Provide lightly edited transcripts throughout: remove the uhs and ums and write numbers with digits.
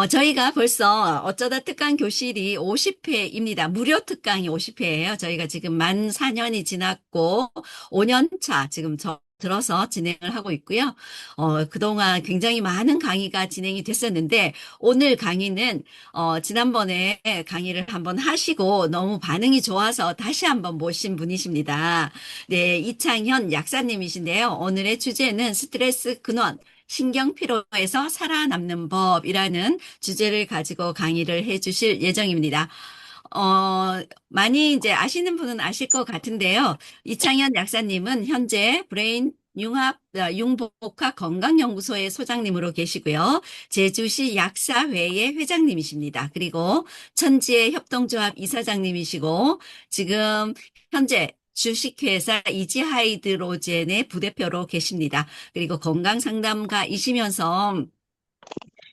저희가 벌써 어쩌다 특강 교실이 50회입니다. 무료 특강이 50회예요. 저희가 지금 만 4년이 지났고 5년 차 지금 들어서 진행을 하고 있고요. 그동안 굉장히 많은 강의가 진행이 됐었는데 오늘 강의는 지난번에 강의를 한번 하시고 너무 반응이 좋아서 다시 한번 모신 분이십니다. 네, 이창현 약사님이신데요. 오늘의 주제는 스트레스 근원, 신경 피로에서 살아남는 법이라는 주제를 가지고 강의를 해 주실 예정입니다. 많이 이제 아시는 분은 아실 것 같은데요. 이창현 약사님은 현재 브레인 융복학 건강연구소의 소장님으로 계시고요. 제주시 약사회의 회장님이십니다. 그리고 천지의 협동조합 이사장님이시고 지금 현재 주식회사 이지하이드로젠의 부대표로 계십니다. 그리고 건강상담가이시면서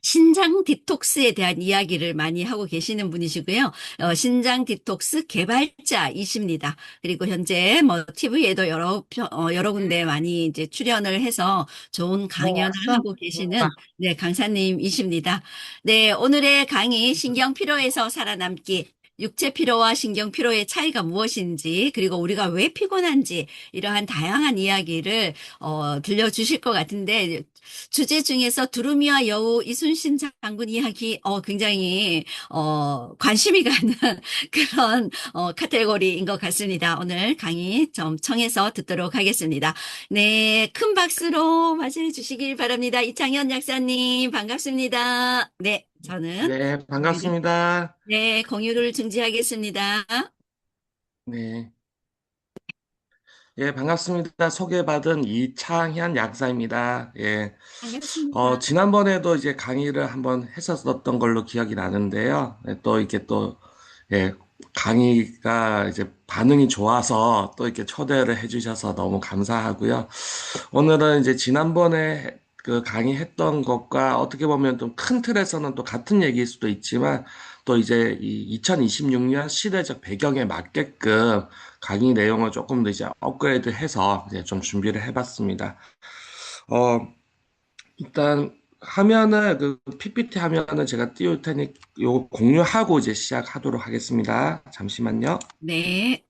신장 디톡스에 대한 이야기를 많이 하고 계시는 분이시고요. 신장 디톡스 개발자이십니다. 그리고 현재 뭐 TV에도 여러 군데 많이 이제 출연을 해서 좋은 뭐 강연을 왔어? 하고 계시는 네, 강사님이십니다. 네, 오늘의 강의 신경 피로에서 살아남기. 육체 피로와 신경 피로의 차이가 무엇인지, 그리고 우리가 왜 피곤한지, 이러한 다양한 이야기를, 들려주실 것 같은데, 주제 중에서 두루미와 여우 이순신 장군 이야기 굉장히 관심이 가는 그런 카테고리인 것 같습니다. 오늘 강의 좀 청해서 듣도록 하겠습니다. 네, 큰 박수로 맞이해 주시길 바랍니다. 이창현 약사님 반갑습니다. 네, 저는 네, 반갑습니다. 네, 공유를 중지하겠습니다. 네. 예, 반갑습니다. 소개받은 이창현 약사입니다. 예. 반갑습니다. 지난번에도 이제 강의를 한번 했었던 걸로 기억이 나는데요. 예, 또 이렇게 또, 예, 강의가 이제 반응이 좋아서 또 이렇게 초대를 해주셔서 너무 감사하고요. 오늘은 이제 지난번에 그 강의했던 것과 어떻게 보면 좀 큰 틀에서는 또 같은 얘기일 수도 있지만 또 이제 이 2026년 시대적 배경에 맞게끔 강의 내용을 조금 더 이제 업그레이드 해서 이제 좀 준비를 해봤습니다. 어, 일단 화면을 그 PPT 화면을 제가 띄울 테니 요 공유하고 이제 시작하도록 하겠습니다. 잠시만요. 네,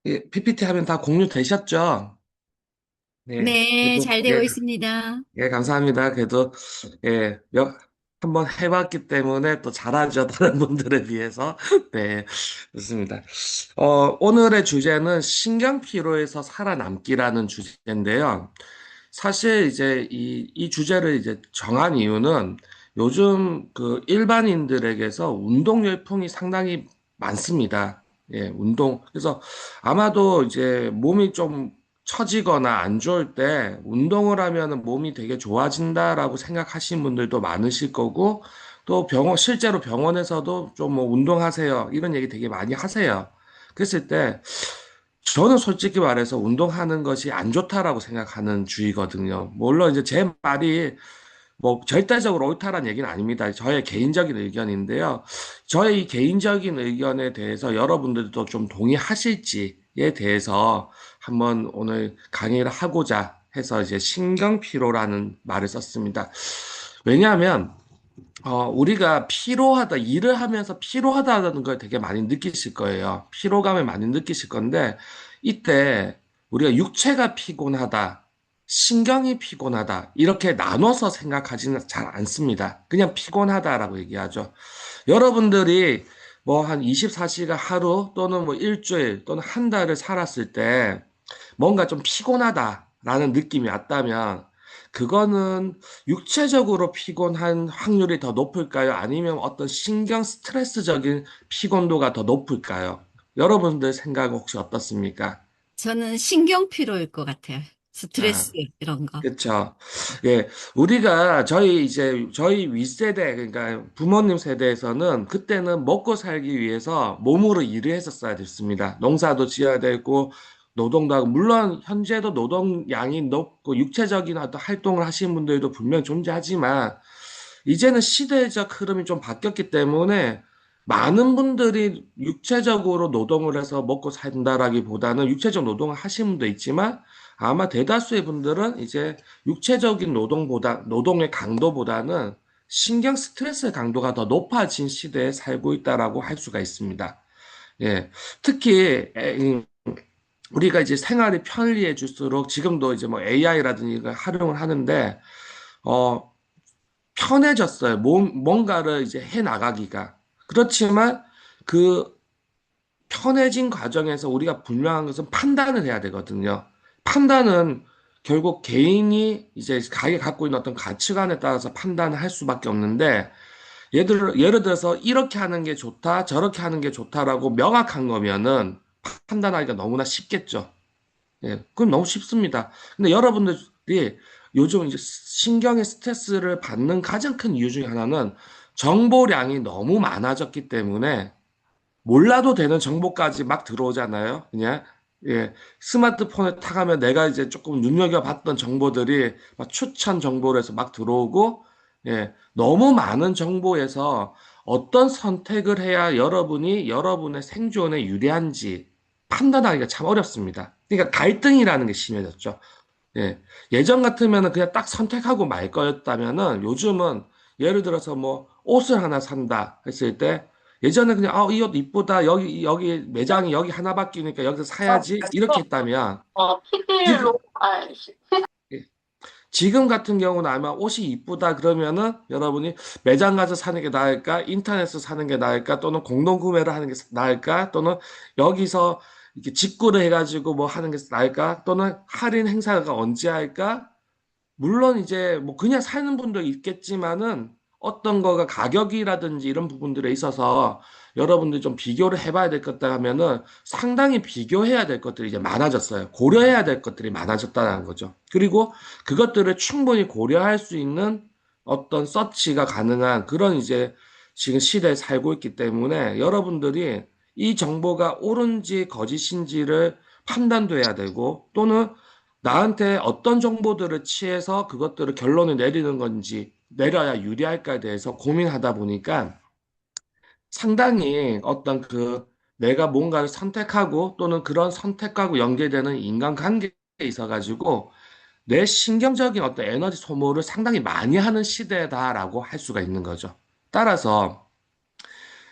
예, PPT 화면 다 공유되셨죠? 네. 네, 그래도 잘 되고 예, 있습니다. 예, 감사합니다. 그래도, 예, 한번 해봤기 때문에 또 잘하죠. 다른 분들에 비해서. 네, 좋습니다. 오늘의 주제는 신경피로에서 살아남기라는 주제인데요. 사실 이제 이 주제를 이제 정한 이유는 요즘 그 일반인들에게서 운동 열풍이 상당히 많습니다. 예, 운동. 그래서 아마도 이제 몸이 좀 처지거나 안 좋을 때 운동을 하면은 몸이 되게 좋아진다라고 생각하시는 분들도 많으실 거고 또 실제로 병원에서도 좀 뭐 운동하세요. 이런 얘기 되게 많이 하세요. 그랬을 때 저는 솔직히 말해서 운동하는 것이 안 좋다라고 생각하는 주의거든요. 물론 이제 제 말이 뭐 절대적으로 옳다란 얘기는 아닙니다. 저의 개인적인 의견인데요. 저의 이 개인적인 의견에 대해서 여러분들도 좀 동의하실지에 대해서 한번 오늘 강의를 하고자 해서 이제 신경피로라는 말을 썼습니다. 왜냐하면 우리가 피로하다, 일을 하면서 피로하다는 걸 되게 많이 느끼실 거예요. 피로감을 많이 느끼실 건데, 이때 우리가 육체가 피곤하다, 신경이 피곤하다, 이렇게 나눠서 생각하지는 잘 않습니다. 그냥 피곤하다라고 얘기하죠. 여러분들이 뭐 한 24시간 하루 또는 뭐 일주일 또는 한 달을 살았을 때 뭔가 좀 피곤하다라는 느낌이 왔다면 그거는 육체적으로 피곤한 확률이 더 높을까요? 아니면 어떤 신경 스트레스적인 피곤도가 더 높을까요? 여러분들 생각은 혹시 어떻습니까? 저는 신경피로일 것 같아요. 스트레스, 아, 이런 거. 그렇죠. 예, 우리가 저희 윗세대 그러니까 부모님 세대에서는 그때는 먹고 살기 위해서 몸으로 일을 했었어야 됐습니다. 농사도 지어야 되고 노동도 하고 물론 현재도 노동량이 높고 육체적인 어떤 활동을 하시는 분들도 분명 존재하지만 이제는 시대적 흐름이 좀 바뀌었기 때문에 많은 분들이 육체적으로 노동을 해서 먹고 산다라기보다는 육체적 노동을 하시는 분도 있지만 아마 대다수의 분들은 이제 육체적인 노동의 강도보다는 신경 스트레스의 강도가 더 높아진 시대에 살고 있다라고 할 수가 있습니다. 예. 특히 우리가 이제 생활이 편리해질수록 지금도 이제 뭐 AI라든지 이걸 활용을 하는데 어 편해졌어요. 뭔가를 이제 해 나가기가. 그렇지만 그 편해진 과정에서 우리가 분명한 것은 판단을 해야 되거든요. 판단은 결국 개인이 이제 자기가 갖고 있는 어떤 가치관에 따라서 판단을 할 수밖에 없는데 예를 들어서 이렇게 하는 게 좋다, 저렇게 하는 게 좋다라고 명확한 거면은 판단하기가 너무나 쉽겠죠. 예, 그건 너무 쉽습니다. 근데 여러분들이 요즘 이제 신경의 스트레스를 받는 가장 큰 이유 중에 하나는 정보량이 너무 많아졌기 때문에 몰라도 되는 정보까지 막 들어오잖아요. 그냥 예, 스마트폰에 타가면 내가 이제 조금 눈여겨봤던 정보들이 막 추천 정보로 해서 막 들어오고 예, 너무 많은 정보에서 어떤 선택을 해야 여러분이 여러분의 생존에 유리한지 판단하기가 참 어렵습니다. 그러니까 갈등이라는 게 심해졌죠. 예. 예전 같으면은 그냥 딱 선택하고 말 거였다면은 요즘은 예를 들어서 뭐 옷을 하나 산다 했을 때 예전에 그냥 이 옷 이쁘다 여기 매장이 여기 하나 바뀌니까 여기서 사야지 이렇게 했다면 지금 PD로, 아, 예. 지금 같은 경우는 아마 옷이 이쁘다 그러면은 여러분이 매장 가서 사는 게 나을까 인터넷에서 사는 게 나을까 또는 공동 구매를 하는 게 나을까 또는 여기서 이렇게 직구를 해가지고 뭐 하는 게 나을까 또는 할인 행사가 언제 할까 물론 이제 뭐 그냥 사는 분도 있겠지만은 어떤 거가 가격이라든지 이런 부분들에 있어서 여러분들이 좀 비교를 해봐야 될 것들 하면은 상당히 비교해야 될 것들이 이제 많아졌어요. 고려해야 될 것들이 많아졌다는 거죠. 그리고 그것들을 충분히 고려할 수 있는 어떤 서치가 가능한 그런 이제 지금 시대에 살고 있기 때문에 여러분들이 이 정보가 옳은지 거짓인지를 판단도 해야 되고 또는 나한테 어떤 정보들을 취해서 그것들을 결론을 내리는 건지 내려야 유리할까에 대해서 고민하다 보니까 상당히 어떤 내가 뭔가를 선택하고 또는 그런 선택하고 연계되는 인간관계에 있어가지고 내 신경적인 어떤 에너지 소모를 상당히 많이 하는 시대다라고 할 수가 있는 거죠. 따라서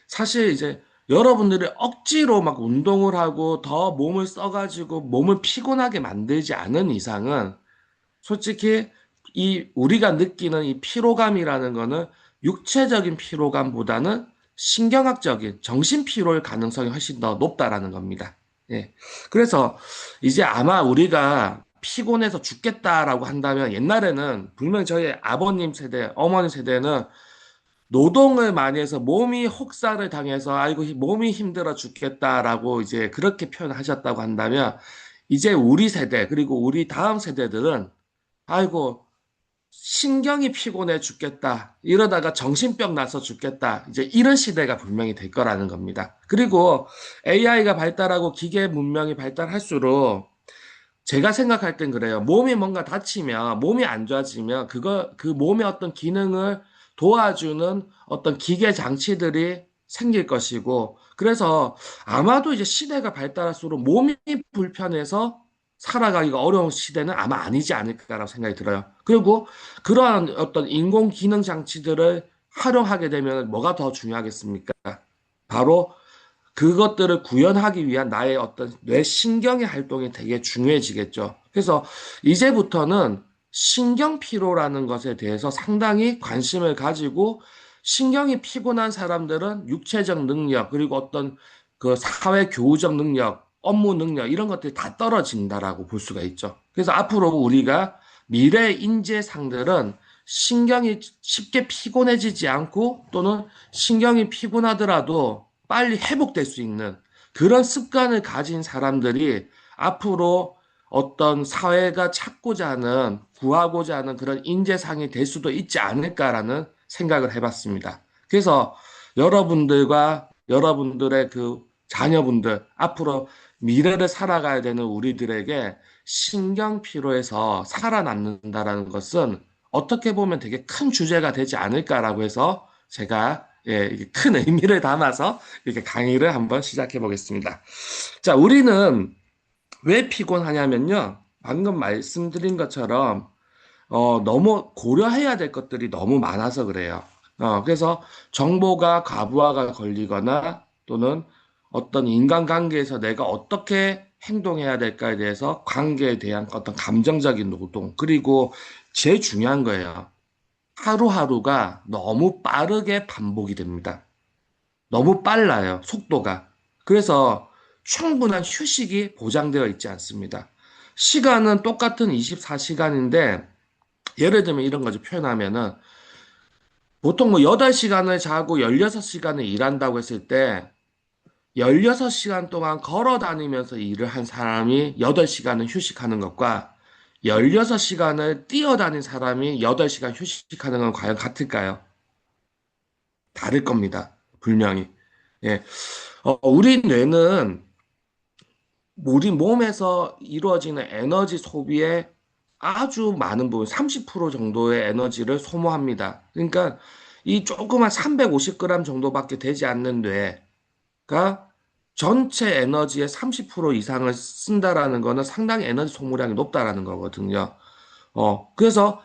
사실 이제 여러분들이 억지로 막 운동을 하고 더 몸을 써가지고 몸을 피곤하게 만들지 않은 이상은 솔직히 이 우리가 느끼는 이 피로감이라는 거는 육체적인 피로감보다는 신경학적인 정신 피로일 가능성이 훨씬 더 높다라는 겁니다. 예. 그래서 이제 아마 우리가 피곤해서 죽겠다라고 한다면 옛날에는 분명 저희 아버님 세대, 어머니 세대는 노동을 많이 해서 몸이 혹사를 당해서 아이고 몸이 힘들어 죽겠다라고 이제 그렇게 표현하셨다고 한다면 이제 우리 세대 그리고 우리 다음 세대들은 아이고, 신경이 피곤해 죽겠다. 이러다가 정신병 나서 죽겠다. 이제 이런 시대가 분명히 될 거라는 겁니다. 그리고 AI가 발달하고 기계 문명이 발달할수록 제가 생각할 땐 그래요. 몸이 뭔가 다치면, 몸이 안 좋아지면, 그 몸의 어떤 기능을 도와주는 어떤 기계 장치들이 생길 것이고, 그래서 아마도 이제 시대가 발달할수록 몸이 불편해서 살아가기가 어려운 시대는 아마 아니지 않을까라고 생각이 들어요. 그리고 그러한 어떤 인공 기능 장치들을 활용하게 되면 뭐가 더 중요하겠습니까? 바로 그것들을 구현하기 위한 나의 어떤 뇌신경의 활동이 되게 중요해지겠죠. 그래서 이제부터는 신경 피로라는 것에 대해서 상당히 관심을 가지고 신경이 피곤한 사람들은 육체적 능력, 그리고 어떤 사회 교우적 능력, 업무 능력, 이런 것들이 다 떨어진다라고 볼 수가 있죠. 그래서 앞으로 우리가 미래 인재상들은 신경이 쉽게 피곤해지지 않고 또는 신경이 피곤하더라도 빨리 회복될 수 있는 그런 습관을 가진 사람들이 앞으로 어떤 사회가 찾고자 하는, 구하고자 하는 그런 인재상이 될 수도 있지 않을까라는 생각을 해봤습니다. 그래서 여러분들과 여러분들의 자녀분들, 앞으로 미래를 살아가야 되는 우리들에게 신경 피로에서 살아남는다라는 것은 어떻게 보면 되게 큰 주제가 되지 않을까라고 해서 제가 예, 이게 큰 의미를 담아서 이렇게 강의를 한번 시작해 보겠습니다. 자, 우리는 왜 피곤하냐면요. 방금 말씀드린 것처럼 너무 고려해야 될 것들이 너무 많아서 그래요. 그래서 정보가 과부하가 걸리거나 또는 어떤 인간관계에서 내가 어떻게 행동해야 될까에 대해서 관계에 대한 어떤 감정적인 노동, 그리고 제일 중요한 거예요. 하루하루가 너무 빠르게 반복이 됩니다. 너무 빨라요, 속도가. 그래서 충분한 휴식이 보장되어 있지 않습니다. 시간은 똑같은 24시간인데, 예를 들면 이런 거죠. 표현하면은, 보통 뭐 8시간을 자고 16시간을 일한다고 했을 때, 16시간 동안 걸어 다니면서 일을 한 사람이 8시간을 휴식하는 것과 16시간을 뛰어다닌 사람이 8시간 휴식하는 건 과연 같을까요? 다를 겁니다. 분명히. 예. 우리 뇌는 우리 몸에서 이루어지는 에너지 소비의 아주 많은 부분, 30% 정도의 에너지를 소모합니다. 그러니까 이 조그만 350g 정도밖에 되지 않는 뇌가 전체 에너지의 30% 이상을 쓴다라는 거는 상당히 에너지 소모량이 높다라는 거거든요. 그래서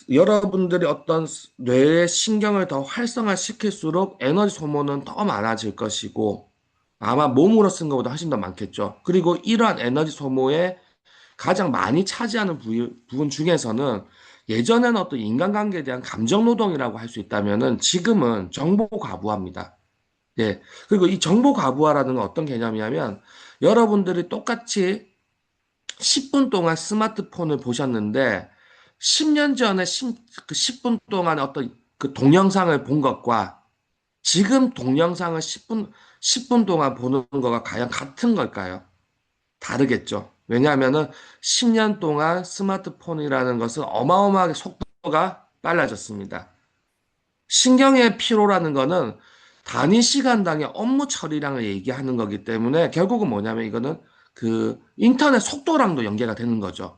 여러분들이 어떤 뇌의 신경을 더 활성화시킬수록 에너지 소모는 더 많아질 것이고, 아마 몸으로 쓴 것보다 훨씬 더 많겠죠. 그리고 이러한 에너지 소모에 가장 많이 차지하는 부분 중에서는 예전에는 어떤 인간관계에 대한 감정 노동이라고 할 수 있다면은 지금은 정보 과부하입니다. 예. 그리고 이 정보 과부하라는 건 어떤 개념이냐면 여러분들이 똑같이 10분 동안 스마트폰을 보셨는데 10년 전에 그 10분 동안 어떤 그 동영상을 본 것과 지금 동영상을 10분 동안 보는 거가 과연 같은 걸까요? 다르겠죠. 왜냐하면은 10년 동안 스마트폰이라는 것은 어마어마하게 속도가 빨라졌습니다. 신경의 피로라는 거는 단위 시간당의 업무 처리량을 얘기하는 거기 때문에 결국은 뭐냐면 이거는 그 인터넷 속도랑도 연계가 되는 거죠.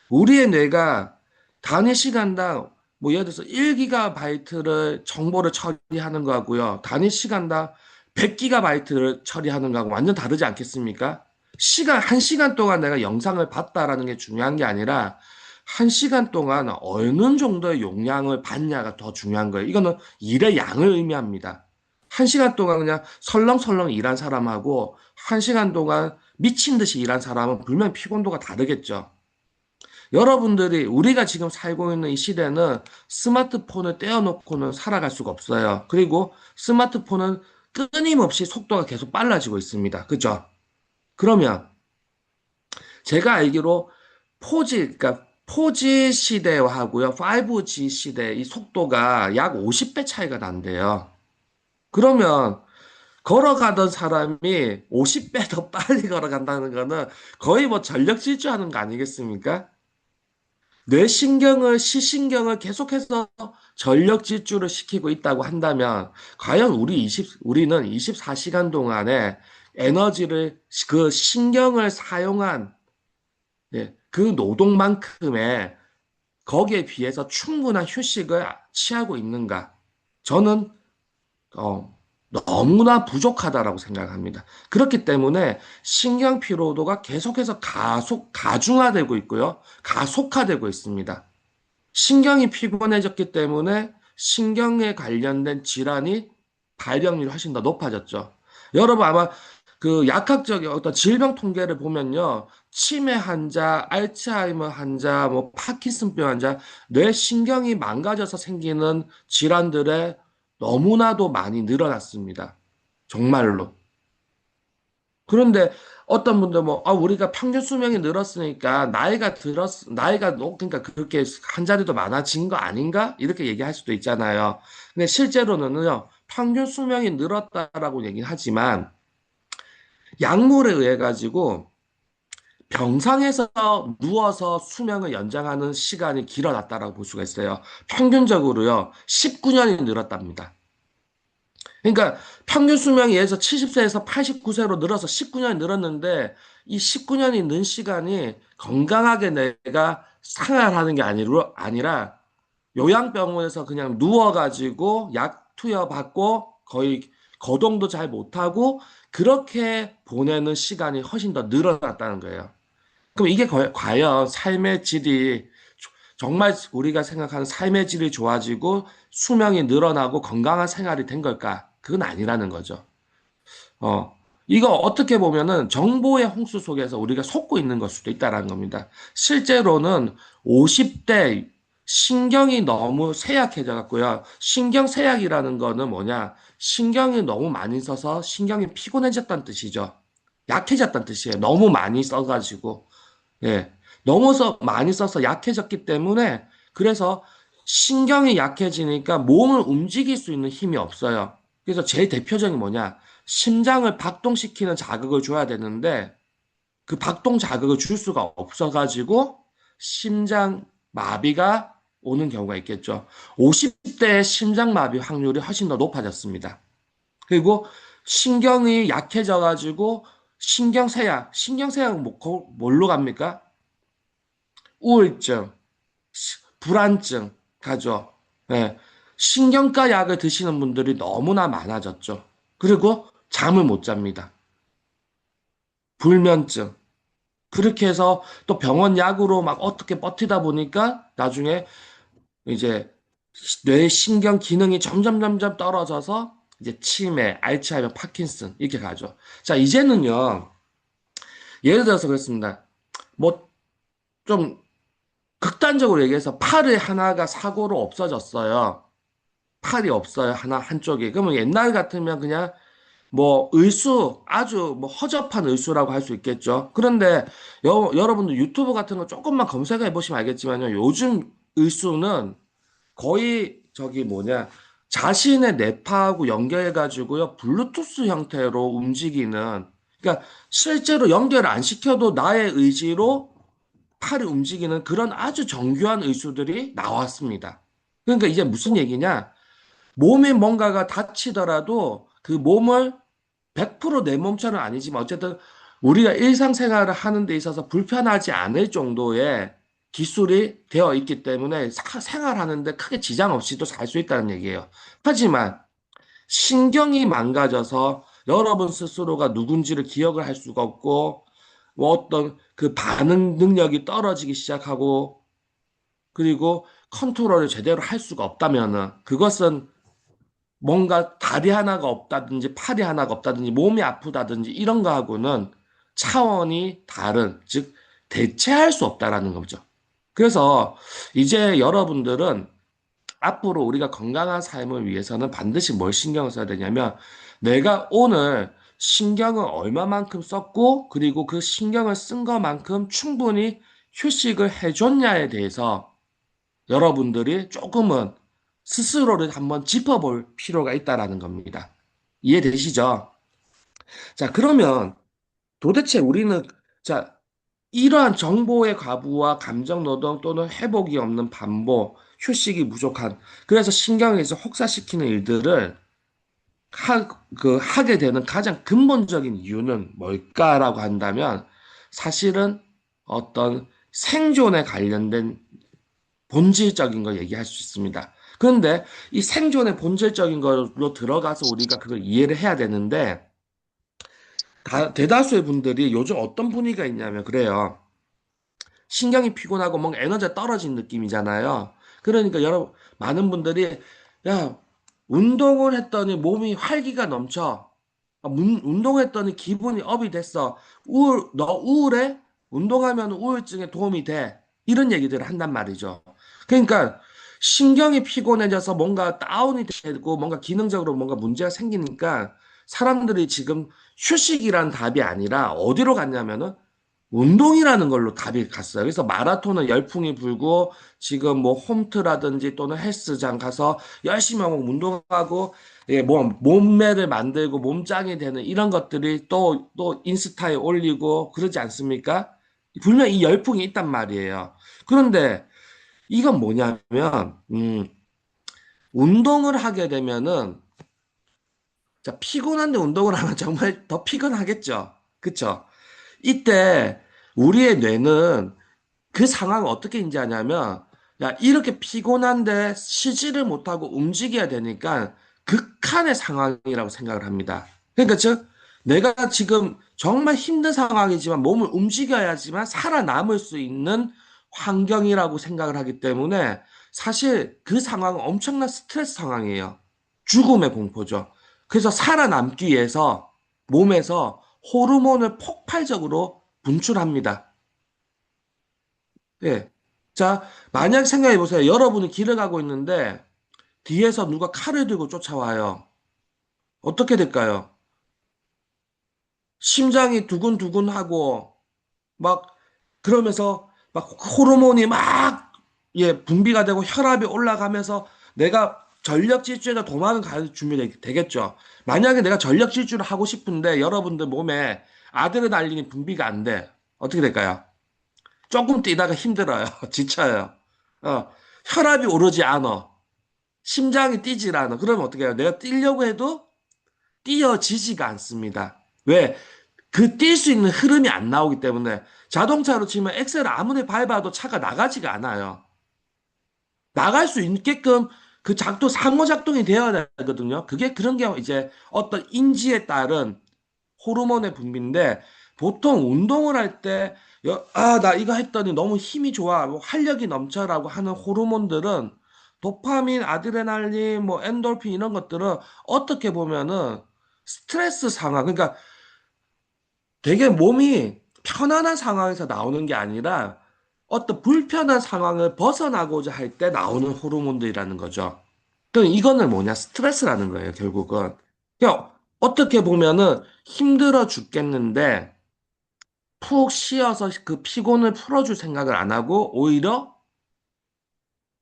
우리의 뇌가 단위 시간당 뭐 예를 들어서 1기가바이트를 정보를 처리하는 거하고요. 단위 시간당 100기가바이트를 처리하는 거하고 완전 다르지 않겠습니까? 1시간 동안 내가 영상을 봤다라는 게 중요한 게 아니라 1시간 동안 어느 정도의 용량을 봤냐가 더 중요한 거예요. 이거는 일의 양을 의미합니다. 1시간 동안 그냥 설렁설렁 일한 사람하고 1시간 동안 미친 듯이 일한 사람은 분명히 피곤도가 다르겠죠. 여러분들이 우리가 지금 살고 있는 이 시대는 스마트폰을 떼어놓고는 살아갈 수가 없어요. 그리고 스마트폰은 끊임없이 속도가 계속 빨라지고 있습니다. 그죠? 그러면 제가 알기로 그러니까 4G 시대하고요, 5G 시대 이 속도가 약 50배 차이가 난대요. 그러면 걸어가던 사람이 50배 더 빨리 걸어간다는 거는 거의 뭐 전력 질주하는 거 아니겠습니까? 뇌신경을, 시신경을 계속해서 전력 질주를 시키고 있다고 한다면, 과연 우리는 24시간 동안에 에너지를, 그 신경을 사용한, 예, 그 노동만큼의 거기에 비해서 충분한 휴식을 취하고 있는가? 저는, 어, 너무나 부족하다라고 생각합니다. 그렇기 때문에 신경 피로도가 계속해서 가중화되고 있고요. 가속화되고 있습니다. 신경이 피곤해졌기 때문에 신경에 관련된 질환이 발병률이 훨씬 더 높아졌죠. 여러분 아마 그 약학적인 어떤 질병 통계를 보면요. 치매 환자, 알츠하이머 환자, 뭐 파킨슨병 환자, 뇌 신경이 망가져서 생기는 질환들의 너무나도 많이 늘어났습니다. 정말로. 그런데 어떤 분들 뭐, 우리가 평균 수명이 늘었으니까 나이가 높으니까 그렇게 환자들도 많아진 거 아닌가? 이렇게 얘기할 수도 있잖아요. 근데 실제로는요, 평균 수명이 늘었다라고 얘기는 하지만, 약물에 의해 가지고 병상에서 누워서 수명을 연장하는 시간이 길어졌다라고 볼 수가 있어요. 평균적으로요, 19년이 늘었답니다. 그러니까 평균 수명이 예에서 70세에서 89세로 늘어서 19년이 늘었는데 이 19년이 는 시간이 건강하게 내가 생활하는 게 아니라 요양병원에서 그냥 누워가지고 약 투여받고 거의 거동도 잘 못하고 그렇게 보내는 시간이 훨씬 더 늘어났다는 거예요. 그럼 이게 과연 삶의 질이 정말 우리가 생각하는 삶의 질이 좋아지고 수명이 늘어나고 건강한 생활이 된 걸까? 그건 아니라는 거죠. 어, 이거 어떻게 보면은 정보의 홍수 속에서 우리가 속고 있는 걸 수도 있다라는 겁니다. 실제로는 50대 신경이 너무 쇠약해져 갖고요. 신경 쇠약이라는 거는 뭐냐? 신경이 너무 많이 써서 신경이 피곤해졌다는 뜻이죠. 약해졌다는 뜻이에요. 너무 많이 써가지고. 예. 많이 써서 약해졌기 때문에 그래서 신경이 약해지니까 몸을 움직일 수 있는 힘이 없어요. 그래서 제일 대표적인 뭐냐? 심장을 박동시키는 자극을 줘야 되는데 그 박동 자극을 줄 수가 없어가지고 심장 마비가 오는 경우가 있겠죠. 50대의 심장 마비 확률이 훨씬 더 높아졌습니다. 그리고 신경이 약해져가지고 신경쇠약 뭘로 갑니까? 우울증, 불안증 가죠. 예. 신경과 약을 드시는 분들이 너무나 많아졌죠. 그리고 잠을 못 잡니다. 불면증. 그렇게 해서 또 병원 약으로 막 어떻게 버티다 보니까 나중에 이제 뇌 신경 기능이 점점 떨어져서 이제 치매, 알츠하이머, 파킨슨 이렇게 가죠. 자, 이제는요. 예를 들어서 그렇습니다. 뭐 좀 극단적으로 얘기해서 팔의 하나가 사고로 없어졌어요. 팔이 없어요. 한쪽이. 그러면 옛날 같으면 그냥 뭐 의수 아주 뭐 허접한 의수라고 할 수 있겠죠. 그런데 여러분들 유튜브 같은 거 조금만 검색해 보시면 알겠지만요. 요즘 의수는 거의 저기 뭐냐 자신의 뇌파하고 연결해 가지고요. 블루투스 형태로 움직이는 그러니까 실제로 연결 안 시켜도 나의 의지로 팔이 움직이는 그런 아주 정교한 의수들이 나왔습니다. 그러니까 이제 무슨 얘기냐? 몸에 뭔가가 다치더라도 그 몸을 100%내 몸처럼 아니지만 어쨌든 우리가 일상생활을 하는 데 있어서 불편하지 않을 정도의 기술이 되어 있기 때문에 생활하는데 크게 지장 없이도 살 수 있다는 얘기예요. 하지만 신경이 망가져서 여러분 스스로가 누군지를 기억을 할 수가 없고 뭐 어떤 그 반응 능력이 떨어지기 시작하고 그리고 컨트롤을 제대로 할 수가 없다면은 그것은 뭔가 다리 하나가 없다든지 팔이 하나가 없다든지 몸이 아프다든지 이런 거하고는 차원이 다른, 즉 대체할 수 없다라는 거죠. 그래서 이제 여러분들은 앞으로 우리가 건강한 삶을 위해서는 반드시 뭘 신경을 써야 되냐면 내가 오늘 신경을 얼마만큼 썼고 그리고 그 신경을 쓴 것만큼 충분히 휴식을 해줬냐에 대해서 여러분들이 조금은 스스로를 한번 짚어볼 필요가 있다라는 겁니다. 이해되시죠? 자, 그러면 도대체 우리는 자, 이러한 정보의 과부와 감정 노동 또는 회복이 없는 반복, 휴식이 부족한 그래서 신경에서 혹사시키는 일들을 하게 되는 가장 근본적인 이유는 뭘까라고 한다면 사실은 어떤 생존에 관련된 본질적인 걸 얘기할 수 있습니다. 그런데 이 생존의 본질적인 걸로 들어가서 우리가 그걸 이해를 해야 되는데 대다수의 분들이 요즘 어떤 분위기가 있냐면 그래요. 신경이 피곤하고 뭔가 에너지가 떨어진 느낌이잖아요. 그러니까 많은 분들이 야, 운동을 했더니 몸이 활기가 넘쳐. 운동했더니 기분이 업이 됐어. 너 우울해? 운동하면 우울증에 도움이 돼. 이런 얘기들을 한단 말이죠. 그러니까 신경이 피곤해져서 뭔가 다운이 되고 뭔가 기능적으로 뭔가 문제가 생기니까 사람들이 지금 휴식이란 답이 아니라 어디로 갔냐면은 운동이라는 걸로 답이 갔어요. 그래서 마라톤은 열풍이 불고 지금 뭐 홈트라든지 또는 헬스장 가서 열심히 하고 운동하고 예, 뭐 몸매를 만들고 몸짱이 되는 이런 것들이 또 인스타에 올리고 그러지 않습니까? 분명 이 열풍이 있단 말이에요. 그런데 이건 뭐냐면 운동을 하게 되면은 자, 피곤한데 운동을 하면 정말 더 피곤하겠죠. 그쵸? 이때 우리의 뇌는 그 상황을 어떻게 인지하냐면, 야, 이렇게 피곤한데 쉬지를 못하고 움직여야 되니까 극한의 상황이라고 생각을 합니다. 그러니까 즉 내가 지금 정말 힘든 상황이지만 몸을 움직여야지만 살아남을 수 있는 환경이라고 생각을 하기 때문에 사실 그 상황은 엄청난 스트레스 상황이에요. 죽음의 공포죠. 그래서 살아남기 위해서 몸에서 호르몬을 폭발적으로 분출합니다. 예. 자, 만약 생각해 보세요. 여러분이 길을 가고 있는데 뒤에서 누가 칼을 들고 쫓아와요. 어떻게 될까요? 심장이 두근두근하고 막 그러면서 막 호르몬이 막 예, 분비가 되고 혈압이 올라가면서 내가 전력 질주에서 도망을 갈 준비 되겠죠. 만약에 내가 전력 질주를 하고 싶은데 여러분들 몸에 아드레날린이 분비가 안 돼. 어떻게 될까요? 조금 뛰다가 힘들어요. 지쳐요. 어, 혈압이 오르지 않아. 심장이 뛰질 않아. 그러면 어떻게 해요? 내가 뛰려고 해도 뛰어지지가 않습니다. 왜? 그 뛸 수 있는 흐름이 안 나오기 때문에 자동차로 치면 엑셀을 아무리 밟아도 차가 나가지가 않아요. 나갈 수 있게끔 그 작동, 상호 작동이 되어야 되거든요. 그게 그런 게 이제 어떤 인지에 따른 호르몬의 분비인데 보통 운동을 할 때, 나 이거 했더니 너무 힘이 좋아, 뭐 활력이 넘쳐라고 하는 호르몬들은 도파민, 아드레날린, 뭐 엔돌핀 이런 것들은 어떻게 보면은 스트레스 상황, 그러니까 되게 몸이 편안한 상황에서 나오는 게 아니라 어떤 불편한 상황을 벗어나고자 할 때 나오는 호르몬들이라는 거죠. 그럼 이거는 뭐냐? 스트레스라는 거예요, 결국은. 그냥 어떻게 보면은 힘들어 죽겠는데 푹 쉬어서 그 피곤을 풀어줄 생각을 안 하고 오히려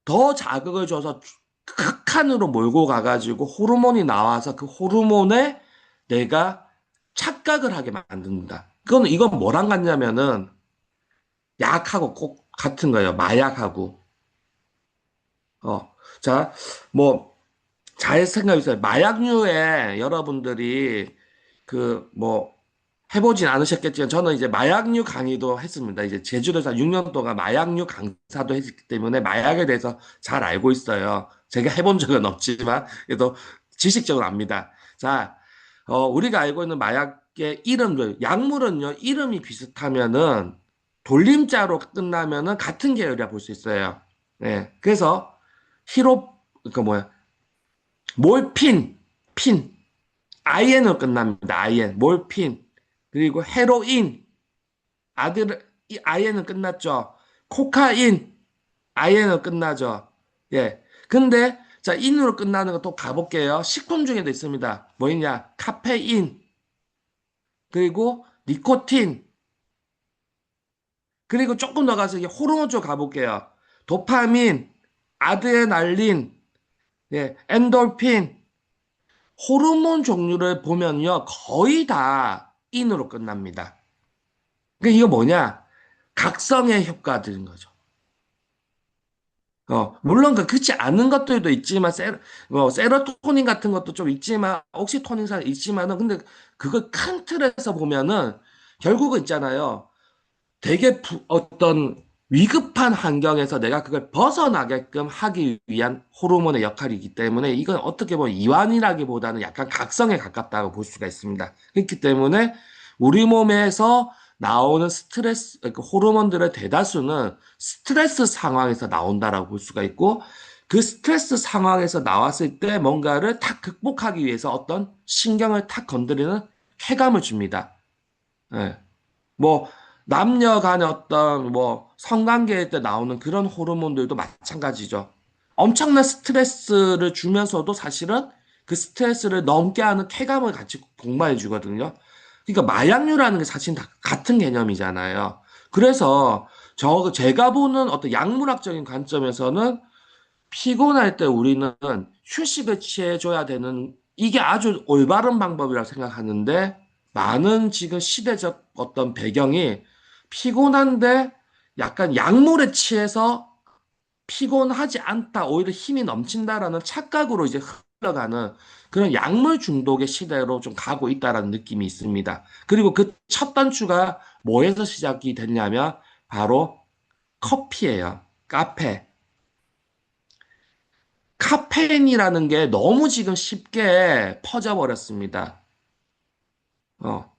더 자극을 줘서 극한으로 몰고 가가지고 호르몬이 나와서 그 호르몬에 내가 착각을 하게 만든다. 이건 뭐랑 같냐면은 약하고 꼭 같은 거예요. 마약하고. 어. 자, 뭐, 잘 생각해 보세요. 마약류에 여러분들이 뭐, 해보진 않으셨겠지만 저는 이제 마약류 강의도 했습니다. 이제 제주도에서 6년 동안 마약류 강사도 했기 때문에 마약에 대해서 잘 알고 있어요. 제가 해본 적은 없지만 그래도 지식적으로 압니다. 자, 우리가 알고 있는 마약의 이름들, 약물은요, 이름이 비슷하면은 돌림자로 끝나면은 같은 계열이라 볼 수 있어요. 네. 그래서 그러니까 뭐야, 몰핀, 핀, IN으로 끝납니다. IN, 몰핀. 그리고 헤로인, 이 IN은 끝났죠. 코카인, IN은 끝나죠. 예. 근데, 자, 인으로 끝나는 거 또 가볼게요. 식품 중에도 있습니다. 뭐 있냐? 카페인, 그리고 니코틴, 그리고 조금 더 가서 이게 호르몬 쪽 가볼게요. 도파민, 아드레날린, 예, 엔돌핀, 호르몬 종류를 보면요. 거의 다 인으로 끝납니다. 그러니까 이거 뭐냐? 각성의 효과들인 거죠. 물론 그렇지 않은 것들도 있지만, 세로토닌 같은 것도 좀 있지만, 옥시토닌산 있지만은, 근데 그걸 큰 틀에서 보면은, 결국은 있잖아요. 되게 어떤 위급한 환경에서 내가 그걸 벗어나게끔 하기 위한 호르몬의 역할이기 때문에, 이건 어떻게 보면 이완이라기보다는 약간 각성에 가깝다고 볼 수가 있습니다. 그렇기 때문에, 우리 몸에서 나오는 스트레스, 그러니까 호르몬들의 대다수는 스트레스 상황에서 나온다라고 볼 수가 있고, 그 스트레스 상황에서 나왔을 때 뭔가를 탁 극복하기 위해서 어떤 신경을 탁 건드리는 쾌감을 줍니다. 예. 뭐, 남녀 간의 어떤 뭐 성관계 때 나오는 그런 호르몬들도 마찬가지죠. 엄청난 스트레스를 주면서도 사실은 그 스트레스를 넘게 하는 쾌감을 같이 공부해 주거든요. 그러니까 마약류라는 게 사실 다 같은 개념이잖아요. 그래서 제가 보는 어떤 약물학적인 관점에서는 피곤할 때 우리는 휴식을 취해줘야 되는 이게 아주 올바른 방법이라고 생각하는데 많은 지금 시대적 어떤 배경이 피곤한데 약간 약물에 취해서 피곤하지 않다, 오히려 힘이 넘친다라는 착각으로 이제 흘러가는 그런 약물 중독의 시대로 좀 가고 있다라는 느낌이 있습니다. 그리고 그 첫 단추가 뭐에서 시작이 됐냐면 바로 커피예요. 카페. 카페인이라는 게 너무 지금 쉽게 퍼져버렸습니다. 어.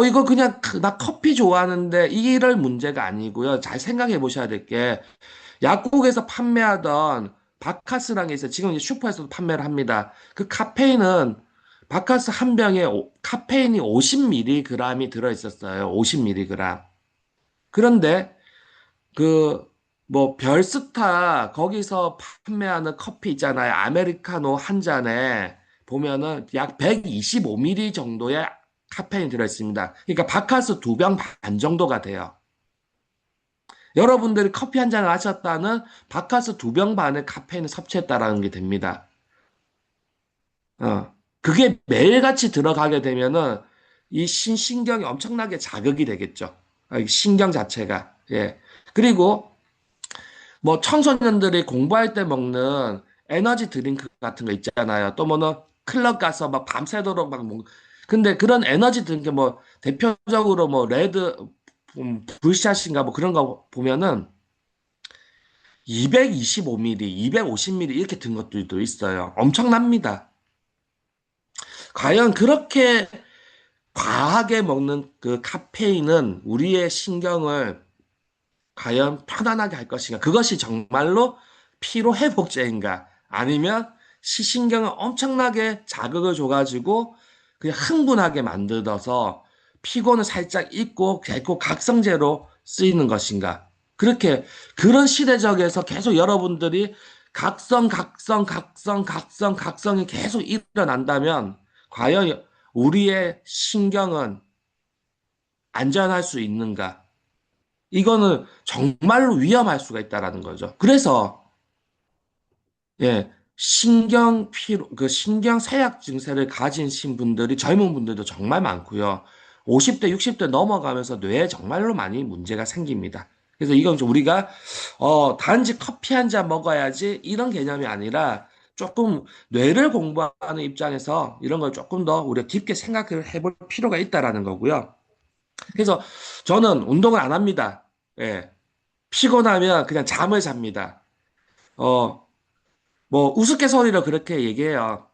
이거 그냥 나 커피 좋아하는데 이럴 문제가 아니고요. 잘 생각해 보셔야 될 게 약국에서 판매하던 바카스라는 게 있어요. 지금 이제 슈퍼에서도 판매를 합니다. 그 카페인은 바카스 한 병에 카페인이 50mg이 들어 있었어요. 50mg. 그런데 그 뭐 별스타 거기서 판매하는 커피 있잖아요. 아메리카노 한 잔에 보면은 약 125ml 정도의 카페인이 들어 있습니다. 그러니까 바카스 2병 반 정도가 돼요. 여러분들이 커피 한 잔을 마셨다는 바카스 2병 반의 카페인을 섭취했다라는 게 됩니다. 그게 매일같이 들어가게 되면은 이 신경이 엄청나게 자극이 되겠죠. 이 신경 자체가. 예. 그리고 뭐 청소년들이 공부할 때 먹는 에너지 드링크 같은 거 있잖아요. 또 뭐는 클럽 가서 막 밤새도록 막 근데 그런 에너지 드링크 뭐 대표적으로 뭐 레드 불샷인가 뭐 그런 거 보면은 225ml, 250ml 이렇게 든 것들도 있어요. 엄청납니다. 과연 그렇게 과하게 먹는 그 카페인은 우리의 신경을 과연 편안하게 할 것인가? 그것이 정말로 피로 회복제인가? 아니면 시신경을 엄청나게 자극을 줘가지고 그냥 흥분하게 만들어서 피곤을 살짝 잊고 결국 각성제로 쓰이는 것인가? 그렇게 그런 시대적에서 계속 여러분들이 각성이 계속 일어난다면 과연 우리의 신경은 안전할 수 있는가? 이거는 정말로 위험할 수가 있다라는 거죠. 그래서 예, 신경 피로 신경 쇠약 증세를 가진 분들이 젊은 분들도 정말 많고요. 50대, 60대 넘어가면서 뇌에 정말로 많이 문제가 생깁니다. 그래서 이건 좀 우리가 단지 커피 한 잔 먹어야지 이런 개념이 아니라 조금 뇌를 공부하는 입장에서 이런 걸 조금 더 우리가 깊게 생각을 해볼 필요가 있다라는 거고요. 그래서 저는 운동을 안 합니다. 예. 피곤하면 그냥 잠을 잡니다. 어, 뭐, 우스갯소리로 그렇게 얘기해요.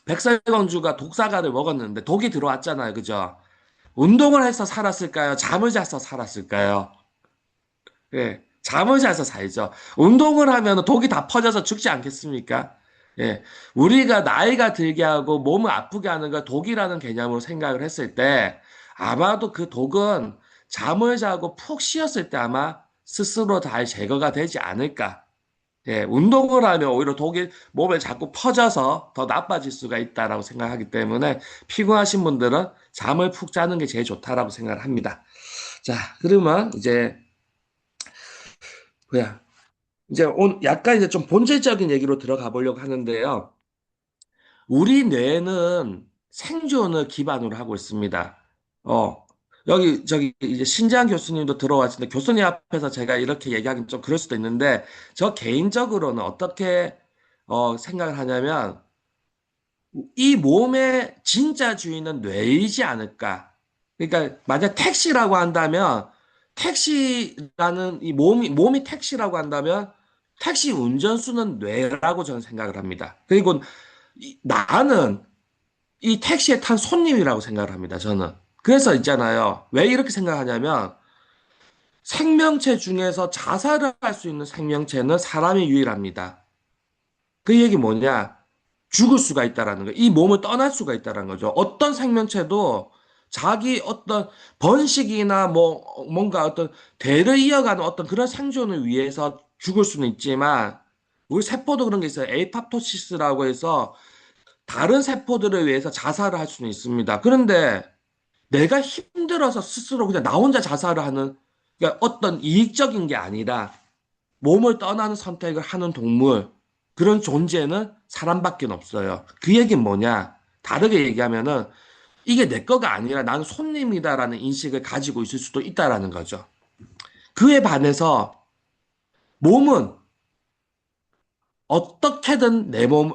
백설공주가 독사과를 먹었는데 독이 들어왔잖아요. 그죠? 운동을 해서 살았을까요? 잠을 자서 살았을까요? 예. 잠을 자서 살죠. 운동을 하면 독이 다 퍼져서 죽지 않겠습니까? 예. 우리가 나이가 들게 하고 몸을 아프게 하는 걸 독이라는 개념으로 생각을 했을 때 아마도 그 독은 잠을 자고 푹 쉬었을 때 아마 스스로 잘 제거가 되지 않을까. 예, 운동을 하면 오히려 독이 몸에 자꾸 퍼져서 더 나빠질 수가 있다라고 생각하기 때문에 피곤하신 분들은 잠을 푹 자는 게 제일 좋다라고 생각을 합니다. 자, 그러면 이제 뭐야? 이제 약간 이제 좀 본질적인 얘기로 들어가 보려고 하는데요. 우리 뇌는 생존을 기반으로 하고 있습니다. 어, 여기, 저기, 이제 신재한 교수님도 들어왔는데, 교수님 앞에서 제가 이렇게 얘기하기는 좀 그럴 수도 있는데, 저 개인적으로는 어떻게, 생각을 하냐면, 이 몸의 진짜 주인은 뇌이지 않을까. 그러니까, 만약 택시라고 한다면, 택시라는 이 몸이 택시라고 한다면, 택시 운전수는 뇌라고 저는 생각을 합니다. 그리고 나는 이 택시에 탄 손님이라고 생각을 합니다, 저는. 그래서 있잖아요. 왜 이렇게 생각하냐면, 생명체 중에서 자살을 할 수 있는 생명체는 사람이 유일합니다. 그 얘기 뭐냐? 죽을 수가 있다라는 거. 이 몸을 떠날 수가 있다라는 거죠. 어떤 생명체도 자기 어떤 번식이나 뭐 뭔가 어떤 대를 이어가는 어떤 그런 생존을 위해서 죽을 수는 있지만 우리 세포도 그런 게 있어요. 에이팝토시스라고 해서 다른 세포들을 위해서 자살을 할 수는 있습니다. 그런데 내가 힘들어서 스스로 그냥 나 혼자 자살을 하는 그러니까 어떤 이익적인 게 아니라 몸을 떠나는 선택을 하는 동물 그런 존재는 사람밖에 없어요. 그 얘기는 뭐냐? 다르게 얘기하면은 이게 내 거가 아니라 나는 손님이다라는 인식을 가지고 있을 수도 있다라는 거죠. 그에 반해서 몸은 어떻게든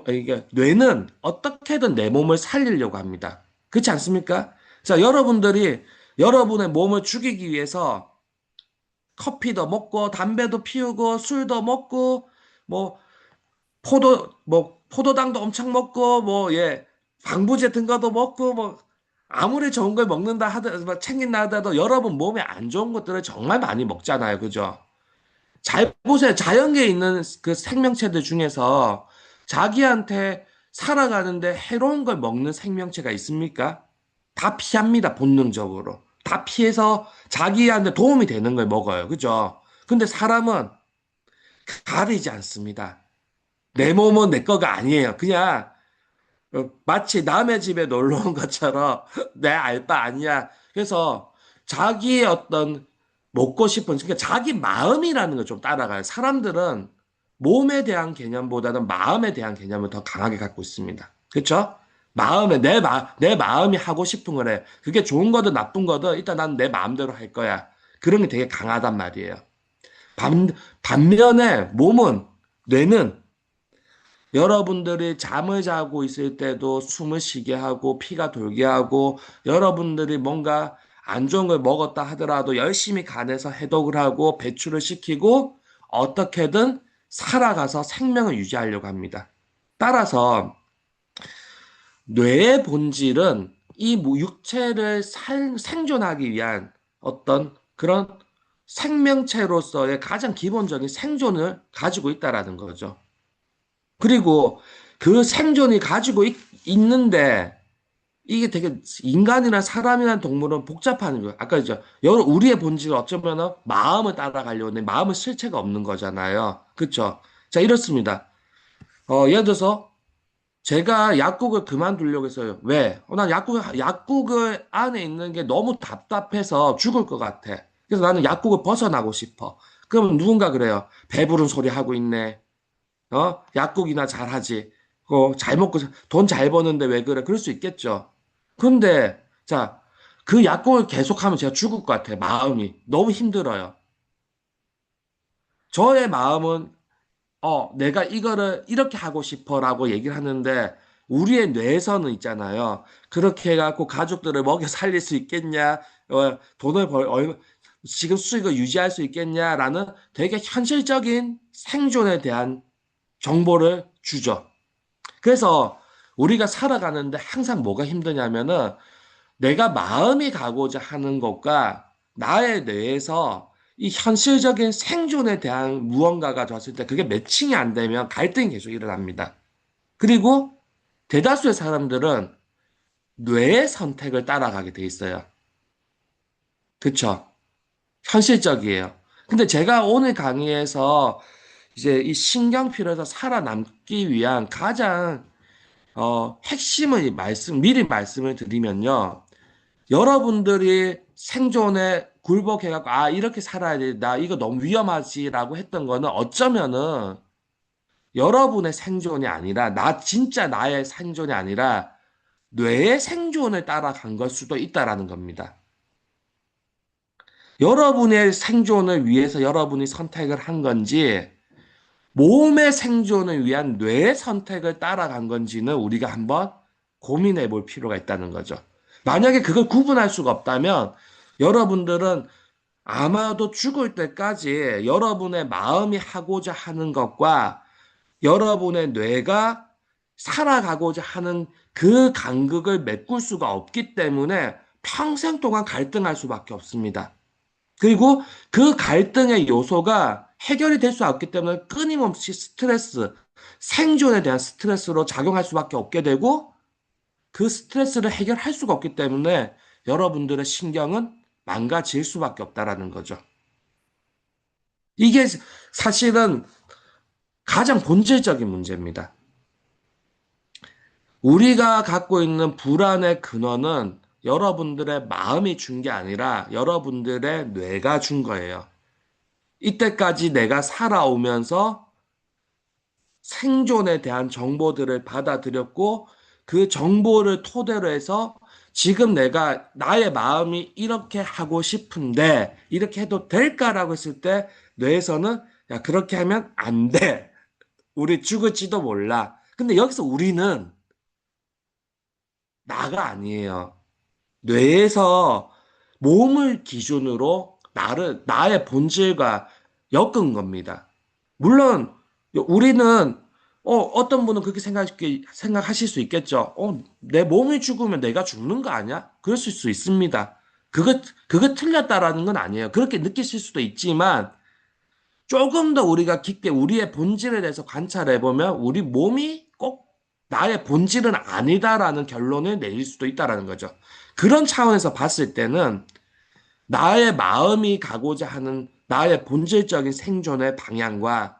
이게 뇌는 어떻게든 내 몸을 살리려고 합니다. 그렇지 않습니까? 자, 여러분들이 여러분의 몸을 죽이기 위해서 커피도 먹고, 담배도 피우고, 술도 먹고, 뭐, 포도당도 엄청 먹고, 방부제 든 것도 먹고, 아무리 좋은 걸 먹는다 챙긴다 하더라도 여러분 몸에 안 좋은 것들을 정말 많이 먹잖아요. 그죠? 잘 보세요. 자연계에 있는 그 생명체들 중에서 자기한테 살아가는데 해로운 걸 먹는 생명체가 있습니까? 다 피합니다. 본능적으로. 다 피해서 자기한테 도움이 되는 걸 먹어요. 그죠? 근데 사람은 가리지 않습니다. 내 몸은 내 거가 아니에요. 그냥 마치 남의 집에 놀러 온 것처럼 내 알 바 아니야. 그래서 자기의 어떤 먹고 싶은, 그러니까 자기 마음이라는 걸 좀 따라가요. 사람들은 몸에 대한 개념보다는 마음에 대한 개념을 더 강하게 갖고 있습니다. 그렇죠? 내 마음이 하고 싶은 거래. 그게 좋은 거든 나쁜 거든 일단 난 내 마음대로 할 거야. 그런 게 되게 강하단 말이에요. 반, 반면에 뇌는 여러분들이 잠을 자고 있을 때도 숨을 쉬게 하고 피가 돌게 하고 여러분들이 뭔가 안 좋은 걸 먹었다 하더라도 열심히 간에서 해독을 하고 배출을 시키고 어떻게든 살아가서 생명을 유지하려고 합니다. 따라서 뇌의 본질은 이 육체를 생존하기 위한 어떤 그런 생명체로서의 가장 기본적인 생존을 가지고 있다라는 거죠. 그리고 그 생존이 가지고 있는데 이게 되게 인간이나 사람이나 동물은 복잡한 거예요. 아까 이제 우리의 본질은 어쩌면 마음을 따라가려고 하는데 마음은 실체가 없는 거잖아요. 그렇죠? 자, 이렇습니다. 예를 들어서 제가 약국을 그만두려고 했어요. 왜? 난 약국을 안에 있는 게 너무 답답해서 죽을 것 같아. 그래서 나는 약국을 벗어나고 싶어. 그러면 누군가 그래요. 배부른 소리 하고 있네. 약국이나 잘하지. 잘 먹고 돈 잘 버는데 왜 그래? 그럴 수 있겠죠. 근데 자, 그 약국을 계속하면 제가 죽을 것 같아요. 마음이 너무 힘들어요. 저의 마음은 내가 이거를 이렇게 하고 싶어라고 얘기를 하는데 우리의 뇌에서는 있잖아요. 그렇게 해갖고 가족들을 먹여 살릴 수 있겠냐? 돈을 지금 수익을 유지할 수 있겠냐라는 되게 현실적인 생존에 대한 정보를 주죠. 그래서 우리가 살아가는데 항상 뭐가 힘드냐면은 내가 마음이 가고자 하는 것과 나의 뇌에서 이 현실적인 생존에 대한 무언가가 졌을 때 그게 매칭이 안 되면 갈등이 계속 일어납니다. 그리고 대다수의 사람들은 뇌의 선택을 따라가게 돼 있어요. 그쵸? 현실적이에요. 근데 제가 오늘 강의에서 이제 이 신경피로에서 살아남기 위한 가장 핵심을 미리 말씀을 드리면요. 여러분들이 생존에 굴복해갖고, 이렇게 살아야 돼. 나 이거 너무 위험하지라고 했던 거는 어쩌면은 여러분의 생존이 아니라, 진짜 나의 생존이 아니라 뇌의 생존을 따라간 걸 수도 있다라는 겁니다. 여러분의 생존을 위해서 여러분이 선택을 한 건지, 몸의 생존을 위한 뇌의 선택을 따라간 건지는 우리가 한번 고민해 볼 필요가 있다는 거죠. 만약에 그걸 구분할 수가 없다면 여러분들은 아마도 죽을 때까지 여러분의 마음이 하고자 하는 것과 여러분의 뇌가 살아가고자 하는 그 간극을 메꿀 수가 없기 때문에 평생 동안 갈등할 수밖에 없습니다. 그리고 그 갈등의 요소가 해결이 될 수 없기 때문에 끊임없이 생존에 대한 스트레스로 작용할 수밖에 없게 되고 그 스트레스를 해결할 수가 없기 때문에 여러분들의 신경은 망가질 수밖에 없다라는 거죠. 이게 사실은 가장 본질적인 문제입니다. 우리가 갖고 있는 불안의 근원은 여러분들의 마음이 준 게 아니라 여러분들의 뇌가 준 거예요. 이때까지 내가 살아오면서 생존에 대한 정보들을 받아들였고 그 정보를 토대로 해서 지금 내가 나의 마음이 이렇게 하고 싶은데 이렇게 해도 될까라고 했을 때 뇌에서는 야 그렇게 하면 안 돼. 우리 죽을지도 몰라. 근데 여기서 우리는 나가 아니에요. 뇌에서 몸을 기준으로 나의 본질과 엮은 겁니다. 물론 우리는 어떤 분은 그렇게 생각하실 수 있겠죠. 내 몸이 죽으면 내가 죽는 거 아니야? 그랬을 수 있습니다. 그거 틀렸다라는 건 아니에요. 그렇게 느끼실 수도 있지만, 조금 더 우리가 깊게 우리의 본질에 대해서 관찰해 보면, 우리 몸이 꼭 나의 본질은 아니다라는 결론을 내릴 수도 있다라는 거죠. 그런 차원에서 봤을 때는, 나의 마음이 가고자 하는 나의 본질적인 생존의 방향과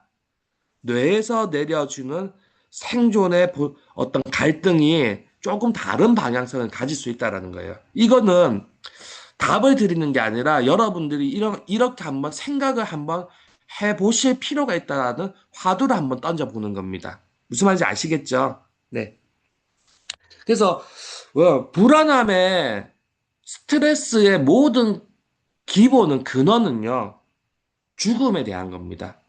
뇌에서 내려주는 생존의 어떤 갈등이 조금 다른 방향성을 가질 수 있다라는 거예요. 이거는 답을 드리는 게 아니라 여러분들이 이렇게 한번 생각을 한번 해보실 필요가 있다라는 화두를 한번 던져보는 겁니다. 무슨 말인지 아시겠죠? 네. 그래서 불안함의 스트레스의 모든 기본은 근원은요, 죽음에 대한 겁니다.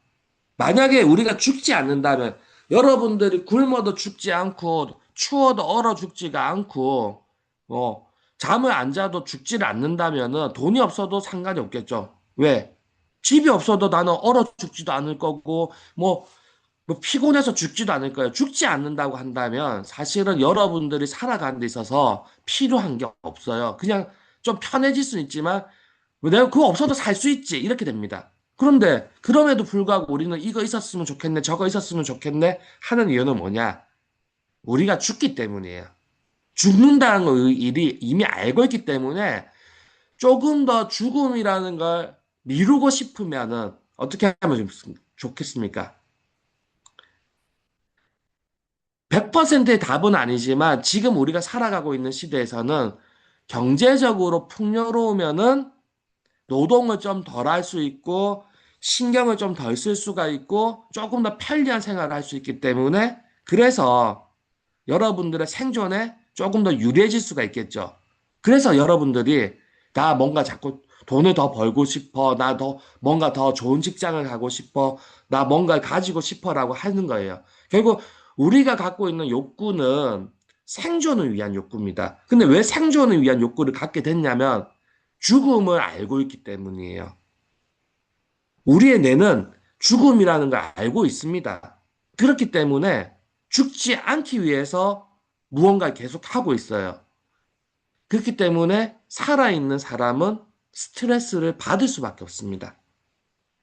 만약에 우리가 죽지 않는다면 여러분들이 굶어도 죽지 않고 추워도 얼어 죽지가 않고 잠을 안 자도 죽지를 않는다면은 돈이 없어도 상관이 없겠죠. 왜? 집이 없어도 나는 얼어 죽지도 않을 거고 뭐 피곤해서 죽지도 않을 거예요. 죽지 않는다고 한다면 사실은 여러분들이 살아가는 데 있어서 필요한 게 없어요. 그냥 좀 편해질 수는 있지만 내가 그거 없어도 살 수 있지. 이렇게 됩니다. 그런데 그럼에도 불구하고 우리는 이거 있었으면 좋겠네, 저거 있었으면 좋겠네 하는 이유는 뭐냐? 우리가 죽기 때문이에요. 죽는다는 거 일이 이미 알고 있기 때문에 조금 더 죽음이라는 걸 미루고 싶으면은 어떻게 하면 좋겠습니까? 100%의 답은 아니지만 지금 우리가 살아가고 있는 시대에서는 경제적으로 풍요로우면은 노동을 좀 덜 할 수 있고 신경을 좀 덜 쓸 수가 있고 조금 더 편리한 생활을 할 수 있기 때문에 그래서 여러분들의 생존에 조금 더 유리해질 수가 있겠죠. 그래서 여러분들이 나 뭔가 자꾸 돈을 더 벌고 싶어. 나 더 뭔가 더 좋은 직장을 가고 싶어. 나 뭔가 가지고 싶어라고 하는 거예요. 결국 우리가 갖고 있는 욕구는 생존을 위한 욕구입니다. 근데 왜 생존을 위한 욕구를 갖게 됐냐면 죽음을 알고 있기 때문이에요. 우리의 뇌는 죽음이라는 걸 알고 있습니다. 그렇기 때문에 죽지 않기 위해서 무언가를 계속 하고 있어요. 그렇기 때문에 살아있는 사람은 스트레스를 받을 수밖에 없습니다.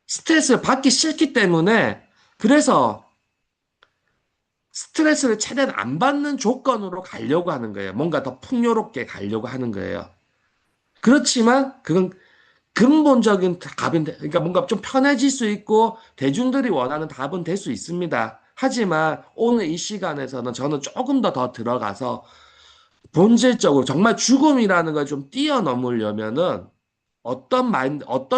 스트레스를 받기 싫기 때문에 그래서 스트레스를 최대한 안 받는 조건으로 가려고 하는 거예요. 뭔가 더 풍요롭게 가려고 하는 거예요. 그렇지만 그건 근본적인 답은, 그러니까 뭔가 좀 편해질 수 있고 대중들이 원하는 답은 될 수 있습니다. 하지만 오늘 이 시간에서는 저는 조금 더 들어가서 본질적으로 정말 죽음이라는 걸 좀 뛰어넘으려면은 어떤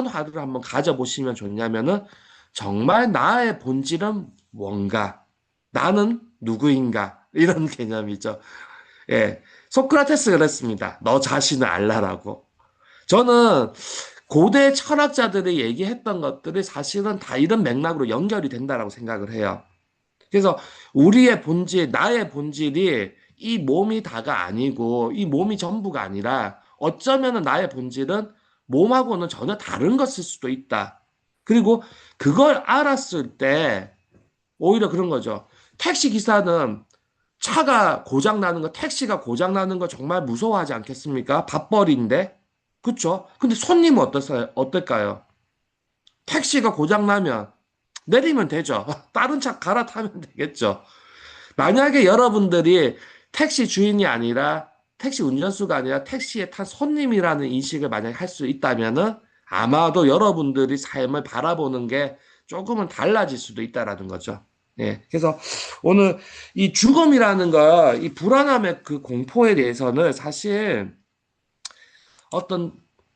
화두를 한번 가져보시면 좋냐면은 정말 나의 본질은 뭔가, 나는 누구인가, 이런 개념이죠. 예. 소크라테스가 그랬습니다. 너 자신을 알라라고. 저는 고대 철학자들이 얘기했던 것들이 사실은 다 이런 맥락으로 연결이 된다라고 생각을 해요. 그래서 우리의 본질, 나의 본질이 이 몸이 다가 아니고 이 몸이 전부가 아니라 어쩌면은 나의 본질은 몸하고는 전혀 다른 것일 수도 있다. 그리고 그걸 알았을 때 오히려 그런 거죠. 택시 기사는 차가 고장 나는 거, 택시가 고장 나는 거 정말 무서워하지 않겠습니까? 밥벌이인데. 그쵸? 근데 손님은 어떨까요? 택시가 고장 나면 내리면 되죠. 다른 차 갈아타면 되겠죠. 만약에 여러분들이 택시 주인이 아니라 택시 운전수가 아니라 택시에 탄 손님이라는 인식을 만약에 할 수 있다면은 아마도 여러분들이 삶을 바라보는 게 조금은 달라질 수도 있다라는 거죠. 예. 그래서 오늘 이 죽음이라는 거, 이 불안함의 그 공포에 대해서는 사실 어떤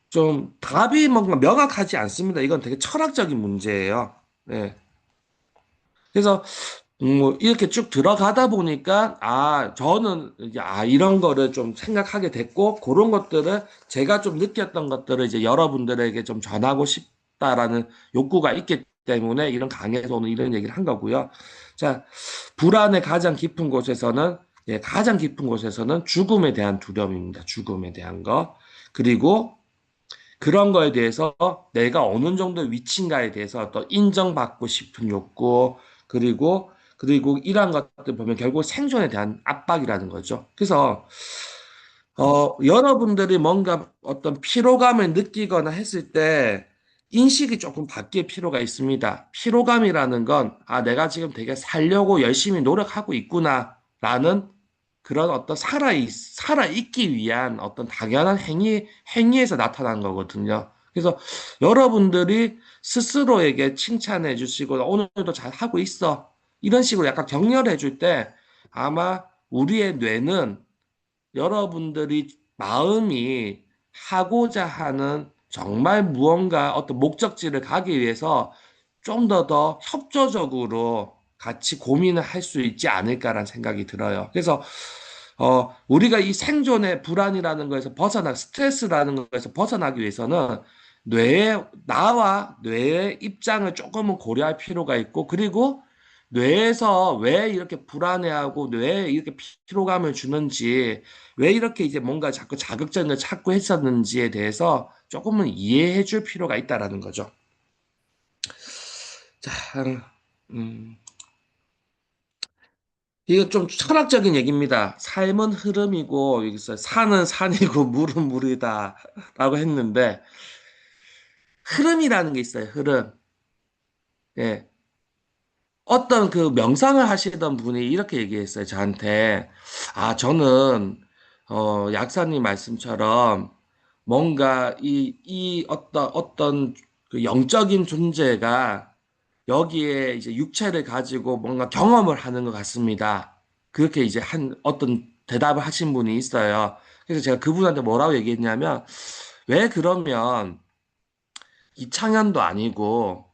좀 답이 뭔가 명확하지 않습니다. 이건 되게 철학적인 문제예요. 예. 그래서 뭐 이렇게 쭉 들어가다 보니까 저는 이제 이런 거를 좀 생각하게 됐고 그런 것들을 제가 좀 느꼈던 것들을 이제 여러분들에게 좀 전하고 싶다라는 욕구가 있기 때문에 이런 강의에서 오늘 이런 얘기를 한 거고요. 자, 불안의 가장 깊은 곳에서는 가장 깊은 곳에서는 죽음에 대한 두려움입니다. 죽음에 대한 거. 그리고 그런 거에 대해서 내가 어느 정도 위치인가에 대해서 또 인정받고 싶은 욕구, 그리고 그리고 이러한 것들 보면 결국 생존에 대한 압박이라는 거죠. 그래서 여러분들이 뭔가 어떤 피로감을 느끼거나 했을 때 인식이 조금 바뀔 필요가 있습니다. 피로감이라는 건, 아, 내가 지금 되게 살려고 열심히 노력하고 있구나라는 그런 어떤 살아있기 위한 어떤 당연한 행위에서 나타난 거거든요. 그래서 여러분들이 스스로에게 칭찬해 주시고, 오늘도 잘 하고 있어. 이런 식으로 약간 격려해 줄 때 아마 우리의 뇌는 여러분들이 마음이 하고자 하는 정말 무언가 어떤 목적지를 가기 위해서 좀 더 협조적으로 같이 고민을 할 수 있지 않을까라는 생각이 들어요. 그래서 우리가 이 생존의 불안이라는 거에서 스트레스라는 거에서 벗어나기 위해서는 나와 뇌의 입장을 조금은 고려할 필요가 있고, 그리고 뇌에서 왜 이렇게 불안해하고 뇌에 이렇게 피로감을 주는지, 왜 이렇게 이제 뭔가 자꾸 자극적인 걸 찾고 했었는지에 대해서 조금은 이해해 줄 필요가 있다라는 거죠. 자, 음, 이거 좀 철학적인 얘기입니다. 삶은 흐름이고, 여기서 산은 산이고, 물은 물이다라고 했는데, 흐름이라는 게 있어요, 흐름. 예. 어떤 그 명상을 하시던 분이 이렇게 얘기했어요, 저한테. 아, 저는, 약사님 말씀처럼 뭔가 이 어떤 그 영적인 존재가 여기에 이제 육체를 가지고 뭔가 경험을 하는 것 같습니다. 그렇게 이제 어떤 대답을 하신 분이 있어요. 그래서 제가 그분한테 뭐라고 얘기했냐면, 왜 그러면 이창현도 아니고,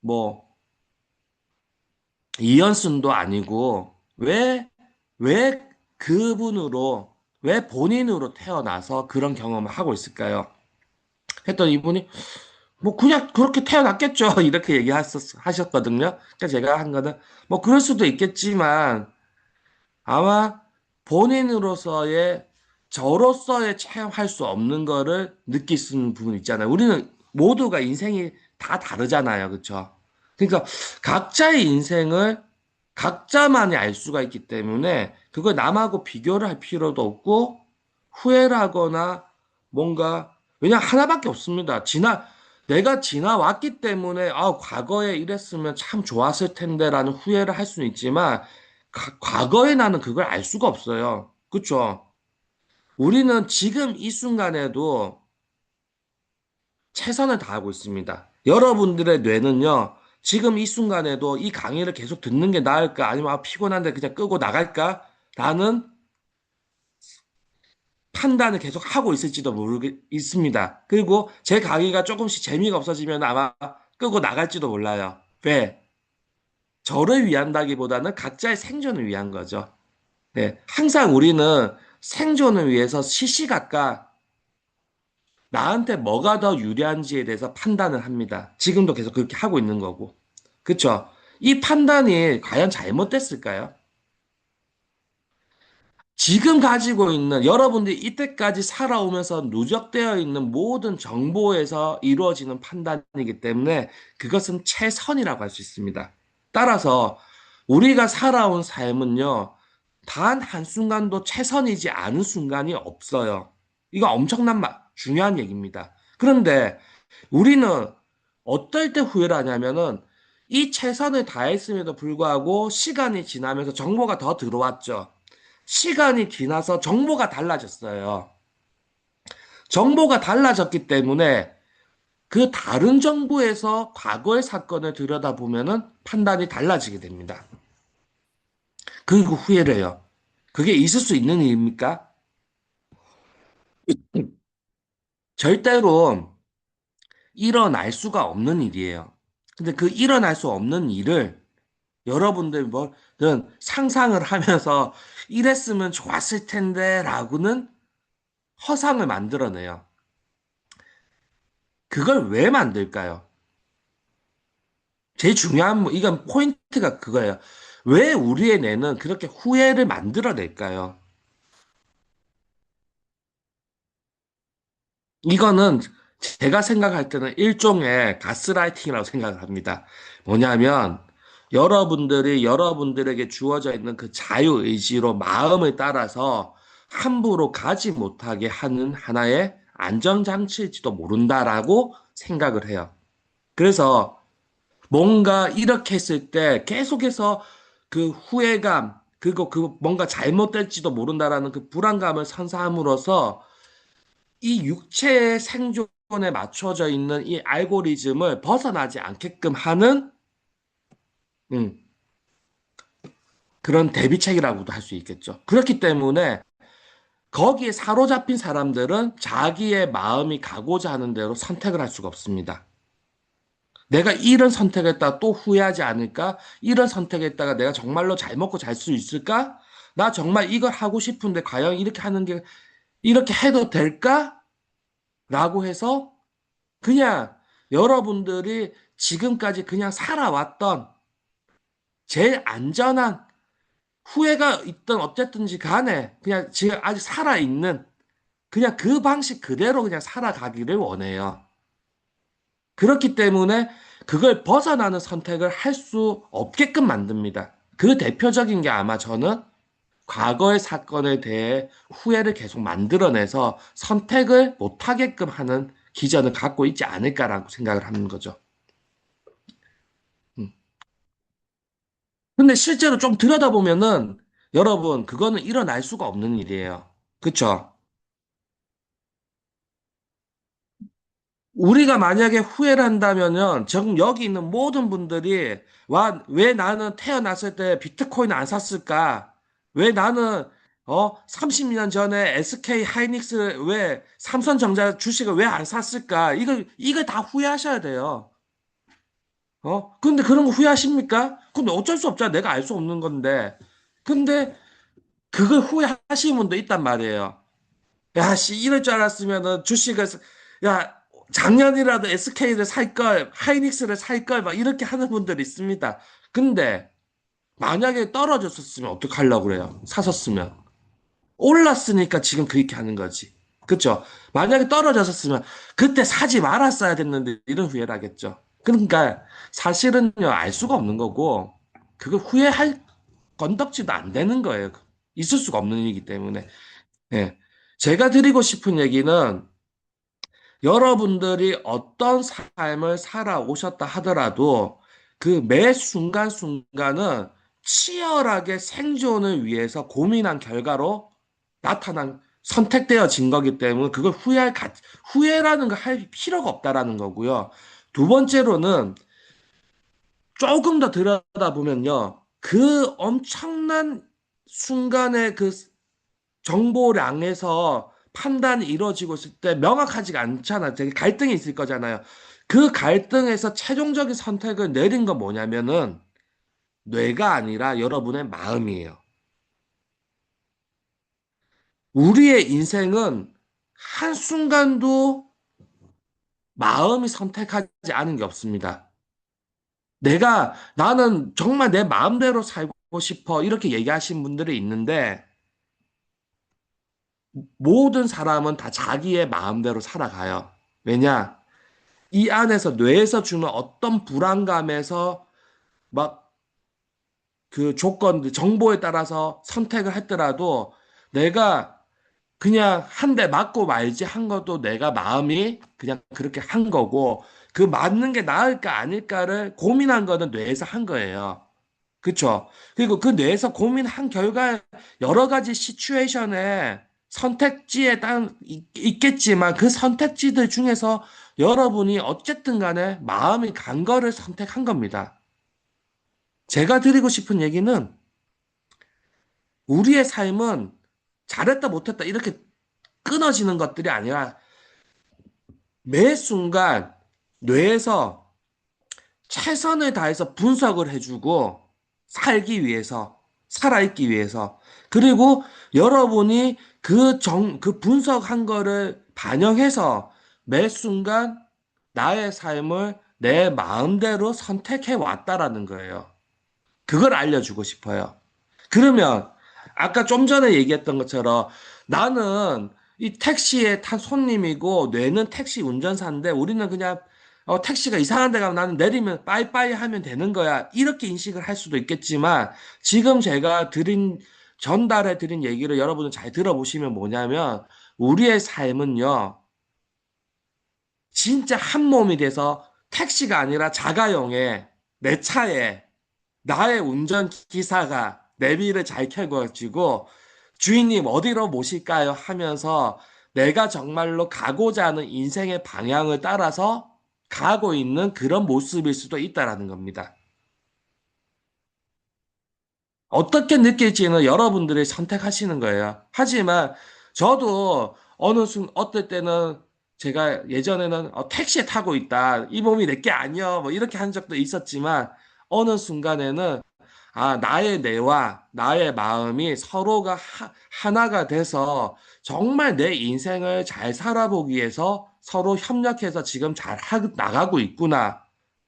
뭐, 이연순도 아니고, 왜 그분으로, 왜 본인으로 태어나서 그런 경험을 하고 있을까요? 했더니 이분이, 뭐, 그냥 그렇게 태어났겠죠. 이렇게 하셨거든요. 그러니까 제가 한 거는, 뭐, 그럴 수도 있겠지만, 아마 본인으로서의 저로서의 체험할 수 없는 거를 느낄 수 있는 부분 있잖아요. 우리는 모두가 인생이 다 다르잖아요. 그렇죠? 그러니까 각자의 인생을 각자만이 알 수가 있기 때문에 그걸 남하고 비교를 할 필요도 없고 후회를 하거나 뭔가 왜냐 하나밖에 없습니다. 내가 지나왔기 때문에 아 과거에 이랬으면 참 좋았을 텐데라는 후회를 할 수는 있지만 과거에 나는 그걸 알 수가 없어요. 그쵸? 우리는 지금 이 순간에도 최선을 다하고 있습니다. 여러분들의 뇌는요, 지금 이 순간에도 이 강의를 계속 듣는 게 나을까? 아니면 아, 피곤한데 그냥 끄고 나갈까? 라는 판단을 계속 하고 있을지도 있습니다. 그리고 제 강의가 조금씩 재미가 없어지면 아마 끄고 나갈지도 몰라요. 왜? 저를 위한다기보다는 각자의 생존을 위한 거죠. 네, 항상 우리는 생존을 위해서 시시각각 나한테 뭐가 더 유리한지에 대해서 판단을 합니다. 지금도 계속 그렇게 하고 있는 거고. 그쵸? 이 판단이 과연 잘못됐을까요? 지금 가지고 있는 여러분들이 이때까지 살아오면서 누적되어 있는 모든 정보에서 이루어지는 판단이기 때문에 그것은 최선이라고 할 수 있습니다. 따라서 우리가 살아온 삶은요, 단 한순간도 최선이지 않은 순간이 없어요. 이거 중요한 얘기입니다. 그런데 우리는 어떨 때 후회를 하냐면은 이 최선을 다했음에도 불구하고 시간이 지나면서 정보가 더 들어왔죠. 시간이 지나서 정보가 달라졌어요. 정보가 달라졌기 때문에 그 다른 정보에서 과거의 사건을 들여다보면은 판단이 달라지게 됩니다. 그리고 후회를 해요. 그게 있을 수 있는 일입니까? 절대로 일어날 수가 없는 일이에요. 근데 그 일어날 수 없는 일을 여러분들 뭐든 상상을 하면서 이랬으면 좋았을 텐데 라고는 허상을 만들어내요. 그걸 왜 만들까요? 제일 중요한, 이건 포인트가 그거예요. 왜 우리의 뇌는 그렇게 후회를 만들어낼까요? 이거는 제가 생각할 때는 일종의 가스라이팅이라고 생각을 합니다. 뭐냐면, 여러분들에게 주어져 있는 그 자유의지로 마음을 따라서 함부로 가지 못하게 하는 하나의 안전장치일지도 모른다라고 생각을 해요. 그래서 뭔가 이렇게 했을 때 계속해서 그 후회감, 그리고 그 뭔가 잘못될지도 모른다라는 그 불안감을 선사함으로써 이 육체의 생존에 맞춰져 있는 이 알고리즘을 벗어나지 않게끔 하는 음, 그런 대비책이라고도 할 수 있겠죠. 그렇기 때문에 거기에 사로잡힌 사람들은 자기의 마음이 가고자 하는 대로 선택을 할 수가 없습니다. 내가 이런 선택했다가 또 후회하지 않을까? 이런 선택했다가 내가 정말로 잘 먹고 잘 수 있을까? 나 정말 이걸 하고 싶은데 과연 이렇게 하는 게 이렇게 해도 될까? 라고 해서 그냥 여러분들이 지금까지 그냥 살아왔던 제일 안전한 후회가 있든 어쨌든지 간에 그냥 지금 아직 살아있는 그냥 그 방식 그대로 그냥 살아가기를 원해요. 그렇기 때문에 그걸 벗어나는 선택을 할 수 없게끔 만듭니다. 그 대표적인 게 아마 저는 과거의 사건에 대해 후회를 계속 만들어내서 선택을 못하게끔 하는 기전을 갖고 있지 않을까라고 생각을 하는 거죠. 음. 근데 실제로 좀 들여다보면은 여러분, 그거는 일어날 수가 없는 일이에요. 그쵸? 우리가 만약에 후회를 한다면은 지금 여기 있는 모든 분들이 와, 왜 나는 태어났을 때 비트코인 안 샀을까? 왜 나는 30년 전에 SK 하이닉스 왜 삼성전자 주식을 왜 안 샀을까? 이걸 다 후회하셔야 돼요. 근데 그런 거 후회하십니까? 근데 어쩔 수 없잖아. 내가 알 수 없는 건데. 근데 그걸 후회하시는 분도 있단 말이에요. 야, 씨, 이럴 줄 알았으면은 야, 작년이라도 SK를 살 걸, 하이닉스를 살 걸, 막 이렇게 하는 분들이 있습니다. 근데 만약에 떨어졌었으면 어떡하려고 그래요? 사셨으면. 올랐으니까 지금 그렇게 하는 거지. 그쵸? 만약에 떨어졌었으면 그때 사지 말았어야 됐는데 이런 후회를 하겠죠. 그러니까 사실은요, 알 수가 없는 거고, 그거 후회할 건덕지도 안 되는 거예요. 있을 수가 없는 일이기 때문에. 예. 제가 드리고 싶은 얘기는 여러분들이 어떤 삶을 살아오셨다 하더라도 그 매 순간순간은 치열하게 생존을 위해서 고민한 결과로 나타난 선택되어진 거기 때문에 그걸 후회라는 거 할 필요가 없다라는 거고요. 두 번째로는 조금 더 들여다보면요. 그 엄청난 순간의 그 정보량에서 판단이 이루어지고 있을 때 명확하지가 않잖아. 되게 갈등이 있을 거잖아요. 그 갈등에서 최종적인 선택을 내린 건 뭐냐면은 뇌가 아니라 여러분의 마음이에요. 우리의 인생은 한순간도 마음이 선택하지 않은 게 없습니다. 나는 정말 내 마음대로 살고 싶어. 이렇게 얘기하신 분들이 있는데 모든 사람은 다 자기의 마음대로 살아가요. 왜냐? 이 안에서 뇌에서 주는 어떤 불안감에서 막 그 조건들, 정보에 따라서 선택을 했더라도 내가 그냥 한 대 맞고 말지 한 것도 내가 마음이 그냥 그렇게 한 거고 그 맞는 게 나을까 아닐까를 고민한 거는 뇌에서 한 거예요. 그쵸? 그리고 그 뇌에서 고민한 결과 여러 가지 시츄에이션에 선택지에 있겠지만 그 선택지들 중에서 여러분이 어쨌든 간에 마음이 간 거를 선택한 겁니다. 제가 드리고 싶은 얘기는 우리의 삶은 잘했다 못했다 이렇게 끊어지는 것들이 아니라 매 순간 뇌에서 최선을 다해서 분석을 해주고 살기 위해서, 살아있기 위해서. 그리고 여러분이 그 분석한 거를 반영해서 매 순간 나의 삶을 내 마음대로 선택해 왔다라는 거예요. 그걸 알려주고 싶어요. 그러면 아까 좀 전에 얘기했던 것처럼 나는 이 택시에 탄 손님이고 뇌는 택시 운전사인데 우리는 그냥 택시가 이상한 데 가면 나는 내리면 빠이빠이 하면 되는 거야. 이렇게 인식을 할 수도 있겠지만 지금 제가 전달해 드린 얘기를 여러분은 잘 들어보시면 뭐냐면 우리의 삶은요. 진짜 한 몸이 돼서 택시가 아니라 자가용에 내 차에 나의 운전기사가 내비를 잘 켜가지고 주인님 어디로 모실까요? 하면서 내가 정말로 가고자 하는 인생의 방향을 따라서 가고 있는 그런 모습일 수도 있다라는 겁니다. 어떻게 느낄지는 여러분들이 선택하시는 거예요. 하지만 저도 어떨 때는 제가 예전에는 택시에 타고 있다. 이 몸이 내게 아니야. 뭐 이렇게 한 적도 있었지만 어느 순간에는 나의 뇌와 나의 마음이 서로가 하나가 돼서 정말 내 인생을 잘 살아보기 위해서 서로 협력해서 지금 나가고 있구나.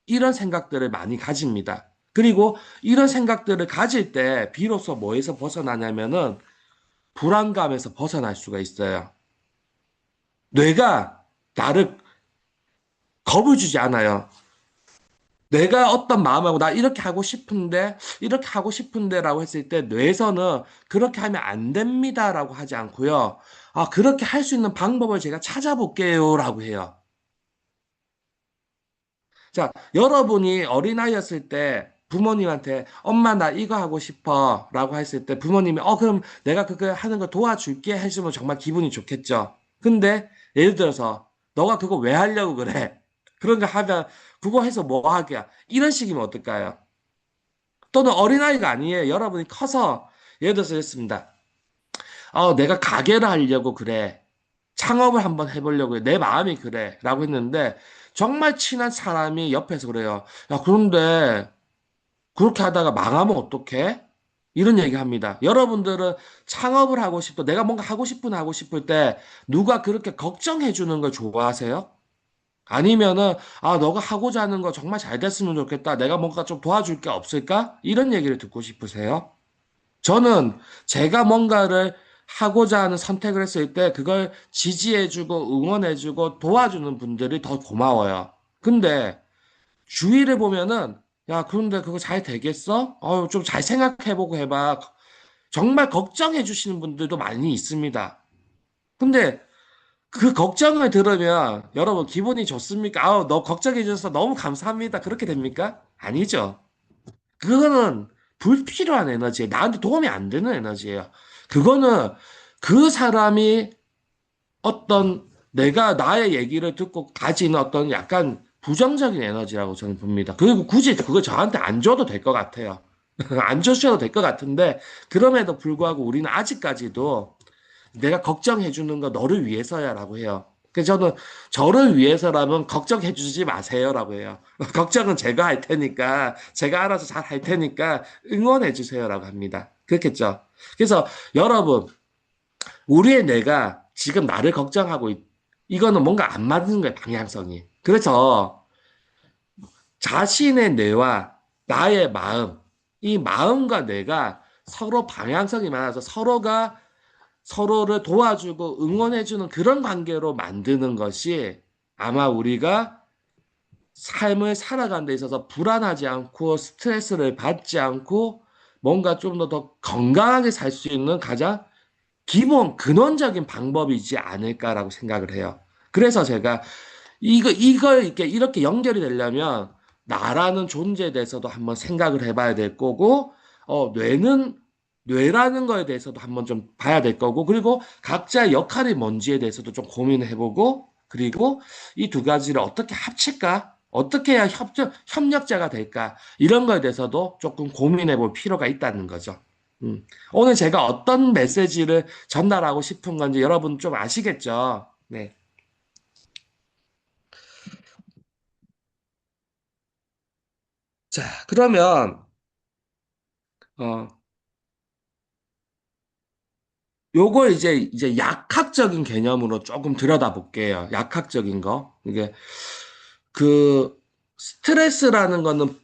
이런 생각들을 많이 가집니다. 그리고 이런 생각들을 가질 때 비로소 뭐에서 벗어나냐면은 불안감에서 벗어날 수가 있어요. 뇌가 나를 겁을 주지 않아요. 내가 어떤 마음하고 나 이렇게 하고 싶은데라고 했을 때 뇌에서는 그렇게 하면 안 됩니다라고 하지 않고요. 그렇게 할 수 있는 방법을 제가 찾아볼게요라고 해요. 자, 여러분이 어린아이였을 때 부모님한테 엄마 나 이거 하고 싶어 라고 했을 때 부모님이 그럼 내가 그거 하는 거 도와줄게 해주면 정말 기분이 좋겠죠. 근데 예를 들어서 너가 그거 왜 하려고 그래? 그런 거 하면 그거 해서 뭐 하게? 이런 식이면 어떨까요? 또는 어린아이가 아니에요. 여러분이 커서 예를 들어서 했습니다. 내가 가게를 하려고 그래. 창업을 한번 해보려고 해. 내 마음이 그래. 라고 했는데 정말 친한 사람이 옆에서 그래요. 야, 그런데 그렇게 하다가 망하면 어떡해? 이런 얘기 합니다. 여러분들은 창업을 하고 싶고 내가 뭔가 하고 싶을 때 누가 그렇게 걱정해 주는 걸 좋아하세요? 아니면은 너가 하고자 하는 거 정말 잘 됐으면 좋겠다. 내가 뭔가 좀 도와줄 게 없을까? 이런 얘기를 듣고 싶으세요? 저는 제가 뭔가를 하고자 하는 선택을 했을 때 그걸 지지해주고 응원해주고 도와주는 분들이 더 고마워요. 근데 주위를 보면은 야, 그런데 그거 잘 되겠어? 좀 잘 생각해보고 해봐. 정말 걱정해주시는 분들도 많이 있습니다. 근데 그 걱정을 들으면 여러분 기분이 좋습니까? 너 걱정해줘서 너무 감사합니다. 그렇게 됩니까? 아니죠. 그거는 불필요한 에너지예요. 나한테 도움이 안 되는 에너지예요. 그거는 그 사람이 내가 나의 얘기를 듣고 가지는 어떤 약간 부정적인 에너지라고 저는 봅니다. 그리고 굳이 그거 저한테 안 줘도 될 것 같아요. 안 주셔도 될 것 같은데, 그럼에도 불구하고 우리는 아직까지도 내가 걱정해 주는 거 너를 위해서야라고 해요. 그래서 저는 저를 위해서라면 걱정해 주지 마세요라고 해요. 걱정은 제가 할 테니까, 제가 알아서 잘 할 테니까 응원해 주세요라고 합니다. 그렇겠죠? 그래서 여러분, 우리의 뇌가 지금 나를 이거는 뭔가 안 맞는 거예요, 방향성이. 그래서 자신의 뇌와 나의 마음, 이 마음과 뇌가 서로 방향성이 많아서 서로가 서로를 도와주고 응원해주는 그런 관계로 만드는 것이 아마 우리가 삶을 살아가는 데 있어서 불안하지 않고 스트레스를 받지 않고 뭔가 좀 더 건강하게 살 수 있는 가장 근원적인 방법이지 않을까라고 생각을 해요. 그래서 제가 이걸 이렇게 연결이 되려면 나라는 존재에 대해서도 한번 생각을 해봐야 될 거고, 뇌라는 거에 대해서도 한번 좀 봐야 될 거고, 그리고 각자의 역할이 뭔지에 대해서도 좀 고민을 해보고, 그리고 이 두 가지를 어떻게 합칠까? 어떻게 해야 협력자가 될까? 이런 거에 대해서도 조금 고민해 볼 필요가 있다는 거죠. 오늘 제가 어떤 메시지를 전달하고 싶은 건지 여러분 좀 아시겠죠? 네. 자, 그러면, 어, 요걸 이제 약학적인 개념으로 조금 들여다볼게요. 약학적인 거. 그, 스트레스라는 거는,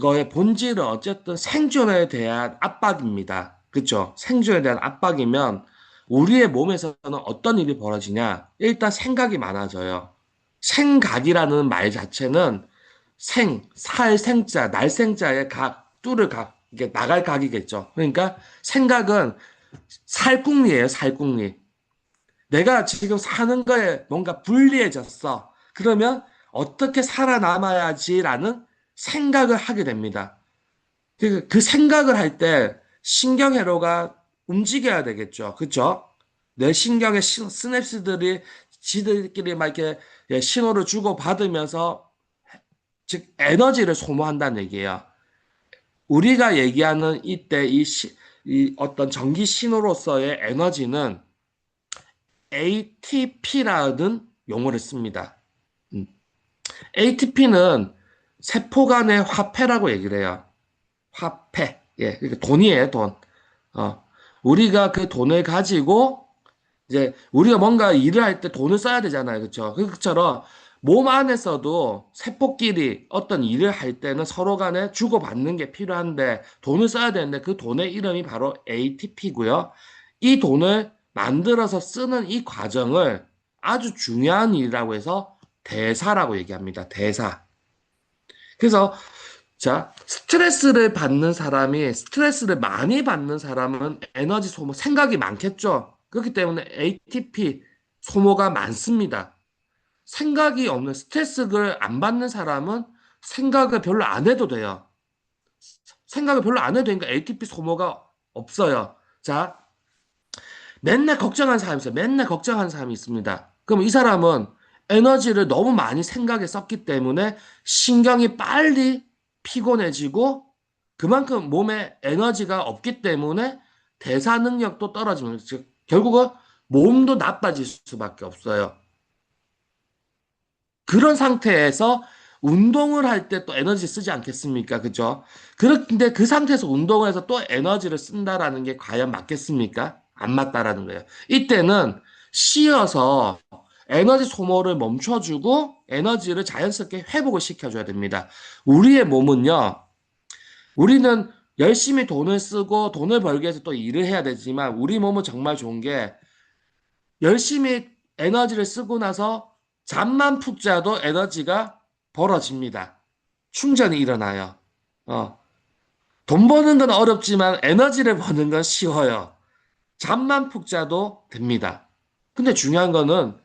거의 본질은 어쨌든 생존에 대한 압박입니다. 그쵸? 생존에 대한 압박이면, 우리의 몸에서는 어떤 일이 벌어지냐? 일단 생각이 많아져요. 생각이라는 말 자체는 살 생자, 날 생자의 뚫을 각, 이게 나갈 각이겠죠. 그러니까 생각은 살궁리예요, 살궁리. 내가 지금 사는 거에 뭔가 불리해졌어. 그러면 어떻게 살아남아야지라는 생각을 하게 됩니다. 그 생각을 할 때 신경회로가 움직여야 되겠죠. 그쵸? 내 신경의 스냅스들이 지들끼리 막 이렇게 신호를 주고 받으면서 즉 에너지를 소모한다는 얘기예요. 우리가 얘기하는 이때 이 어떤 전기 신호로서의 에너지는 ATP라는 용어를 씁니다. ATP는 세포 간의 화폐라고 얘기를 해요. 화폐. 예, 이게 돈이에요, 돈. 우리가 그 돈을 가지고 이제 우리가 뭔가 일을 할 때 돈을 써야 되잖아요. 그렇죠? 그것처럼 몸 안에서도 세포끼리 어떤 일을 할 때는 서로 간에 주고받는 게 필요한데 돈을 써야 되는데 그 돈의 이름이 바로 ATP고요. 이 돈을 만들어서 쓰는 이 과정을 아주 중요한 일이라고 해서 대사라고 얘기합니다. 대사. 그래서 자, 스트레스를 많이 받는 사람은 에너지 소모, 생각이 많겠죠. 그렇기 때문에 ATP 소모가 많습니다. 생각이 없는, 스트레스를 안 받는 사람은 생각을 별로 안 해도 돼요. 생각을 별로 안 해도 되니까 ATP 소모가 없어요. 자, 맨날 걱정하는 사람이 있어요. 맨날 걱정하는 사람이 있습니다. 그럼 이 사람은 에너지를 너무 많이 생각에 썼기 때문에 신경이 빨리 피곤해지고 그만큼 몸에 에너지가 없기 때문에 대사 능력도 떨어집니다. 즉, 결국은 몸도 나빠질 수밖에 없어요. 그런 상태에서 운동을 할 때 또 에너지 쓰지 않겠습니까? 그죠? 그런데 그 상태에서 운동을 해서 또 에너지를 쓴다라는 게 과연 맞겠습니까? 안 맞다라는 거예요. 이때는 쉬어서 에너지 소모를 멈춰주고 에너지를 자연스럽게 회복을 시켜줘야 됩니다. 우리의 몸은요, 우리는 열심히 돈을 쓰고 돈을 벌기 위해서 또 일을 해야 되지만 우리 몸은 정말 좋은 게 열심히 에너지를 쓰고 나서 잠만 푹 자도 에너지가 벌어집니다. 충전이 일어나요. 어. 돈 버는 건 어렵지만 에너지를 버는 건 쉬워요. 잠만 푹 자도 됩니다. 근데 중요한 거는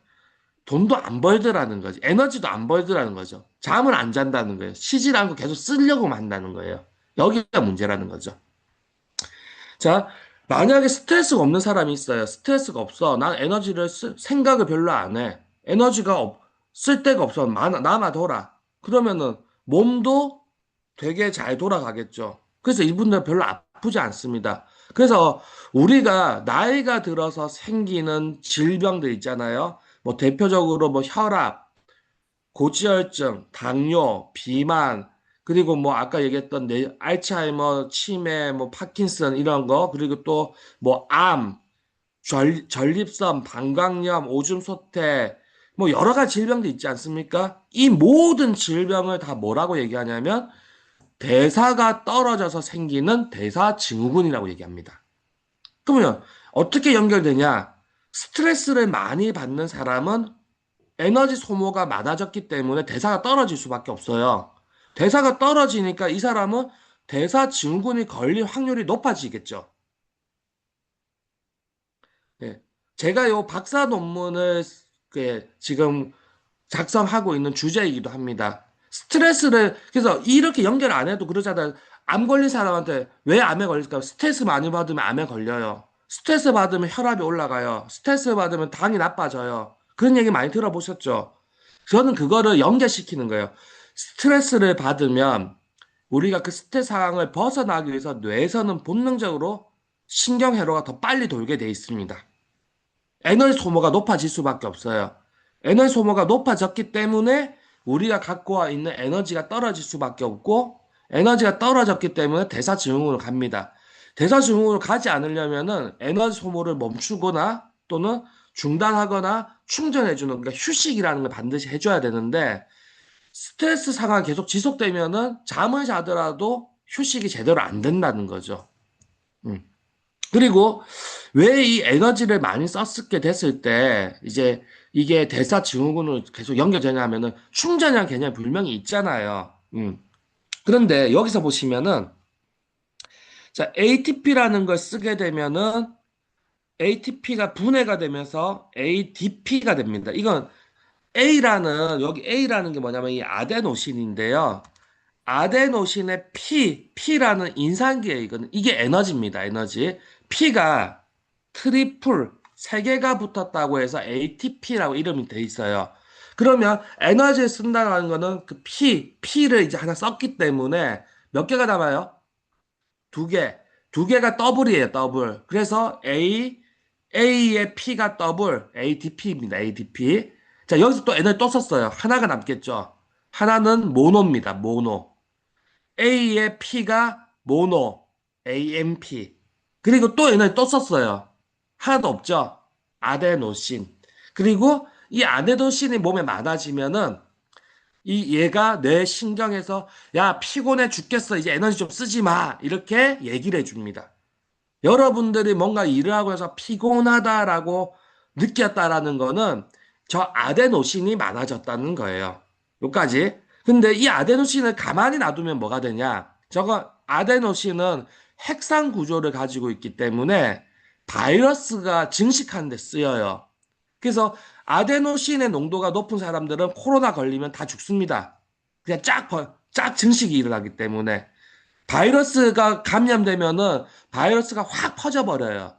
돈도 안 벌더라는 거지. 에너지도 안 벌더라는 거죠. 잠을 안 잔다는 거예요. 쉬질 않고 계속 쓰려고 한다는 거예요. 여기가 문제라는 거죠. 자, 만약에 스트레스가 없는 사람이 있어요. 스트레스가 없어. 난 생각을 별로 안 해. 쓸 데가 없어. 남아돌아. 그러면은 몸도 되게 잘 돌아가겠죠. 그래서 이분들 별로 아프지 않습니다. 그래서 우리가 나이가 들어서 생기는 질병들 있잖아요. 뭐 대표적으로 뭐 혈압, 고지혈증, 당뇨, 비만, 그리고 뭐 아까 얘기했던 알츠하이머, 치매, 뭐 파킨슨 이런 거, 그리고 또 뭐 암, 전립선, 방광염, 오줌 소태, 뭐 여러 가지 질병도 있지 않습니까? 이 모든 질병을 다 뭐라고 얘기하냐면 대사가 떨어져서 생기는 대사증후군이라고 얘기합니다. 그러면 어떻게 연결되냐? 스트레스를 많이 받는 사람은 에너지 소모가 많아졌기 때문에 대사가 떨어질 수밖에 없어요. 대사가 떨어지니까 이 사람은 대사 증후군이 걸릴 확률이 높아지겠죠. 예. 제가 요 박사 논문을 지금 작성하고 있는 주제이기도 합니다. 그래서 이렇게 연결 안 해도 그러잖아요. 암 걸린 사람한테 왜 암에 걸릴까? 스트레스 많이 받으면 암에 걸려요. 스트레스 받으면 혈압이 올라가요. 스트레스 받으면 당이 나빠져요. 그런 얘기 많이 들어보셨죠? 저는 그거를 연결시키는 거예요. 스트레스를 받으면 우리가 그 스트레스 상황을 벗어나기 위해서 뇌에서는 본능적으로 신경회로가 더 빨리 돌게 돼 있습니다. 에너지 소모가 높아질 수밖에 없어요. 에너지 소모가 높아졌기 때문에 우리가 갖고 있는 에너지가 떨어질 수밖에 없고 에너지가 떨어졌기 때문에 대사증후군으로 갑니다. 대사증후군으로 가지 않으려면은 에너지 소모를 멈추거나 또는 중단하거나 충전해주는 그러니까 휴식이라는 걸 반드시 해줘야 되는데 스트레스 상황이 계속 지속되면은 잠을 자더라도 휴식이 제대로 안 된다는 거죠. 음. 그리고 왜 이 에너지를 많이 썼게 됐을 때 이제 이게 대사 증후군으로 계속 연결되냐 하면은 충전이란 개념이 분명히 있잖아요. 그런데 여기서 보시면은 자, ATP라는 걸 쓰게 되면은 ATP가 분해가 되면서 ADP가 됩니다. 이건 여기 A라는 게 뭐냐면 이 아데노신인데요. 아데노신의 P라는 인산기에 이거는 이게 에너지입니다. 에너지. P가 트리플 세 개가 붙었다고 해서 ATP라고 이름이 돼 있어요. 그러면 에너지를 쓴다는 거는 그 P를 이제 하나 썼기 때문에 몇 개가 남아요? 두 개. 두 개가 더블이에요, 더블. 그래서 A의 P가 더블, ADP입니다, ADP. 자, 여기서 또 에너지 또 썼어요. 하나가 남겠죠. 하나는 모노입니다, 모노. A의 P가 모노, AMP. 그리고 또 에너지 또 썼어요. 하나도 없죠. 아데노신. 그리고 이 아데노신이 몸에 많아지면은 이 얘가 내 신경에서 야 피곤해 죽겠어 이제 에너지 좀 쓰지 마 이렇게 얘기를 해줍니다. 여러분들이 뭔가 일을 하고 해서 피곤하다라고 느꼈다라는 거는 저 아데노신이 많아졌다는 거예요. 여기까지. 근데 이 아데노신을 가만히 놔두면 뭐가 되냐? 저거 아데노신은 핵산 구조를 가지고 있기 때문에 바이러스가 증식하는 데 쓰여요. 그래서 아데노신의 농도가 높은 사람들은 코로나 걸리면 다 죽습니다. 그냥 쫙 증식이 일어나기 때문에. 바이러스가 감염되면은 바이러스가 확 퍼져버려요.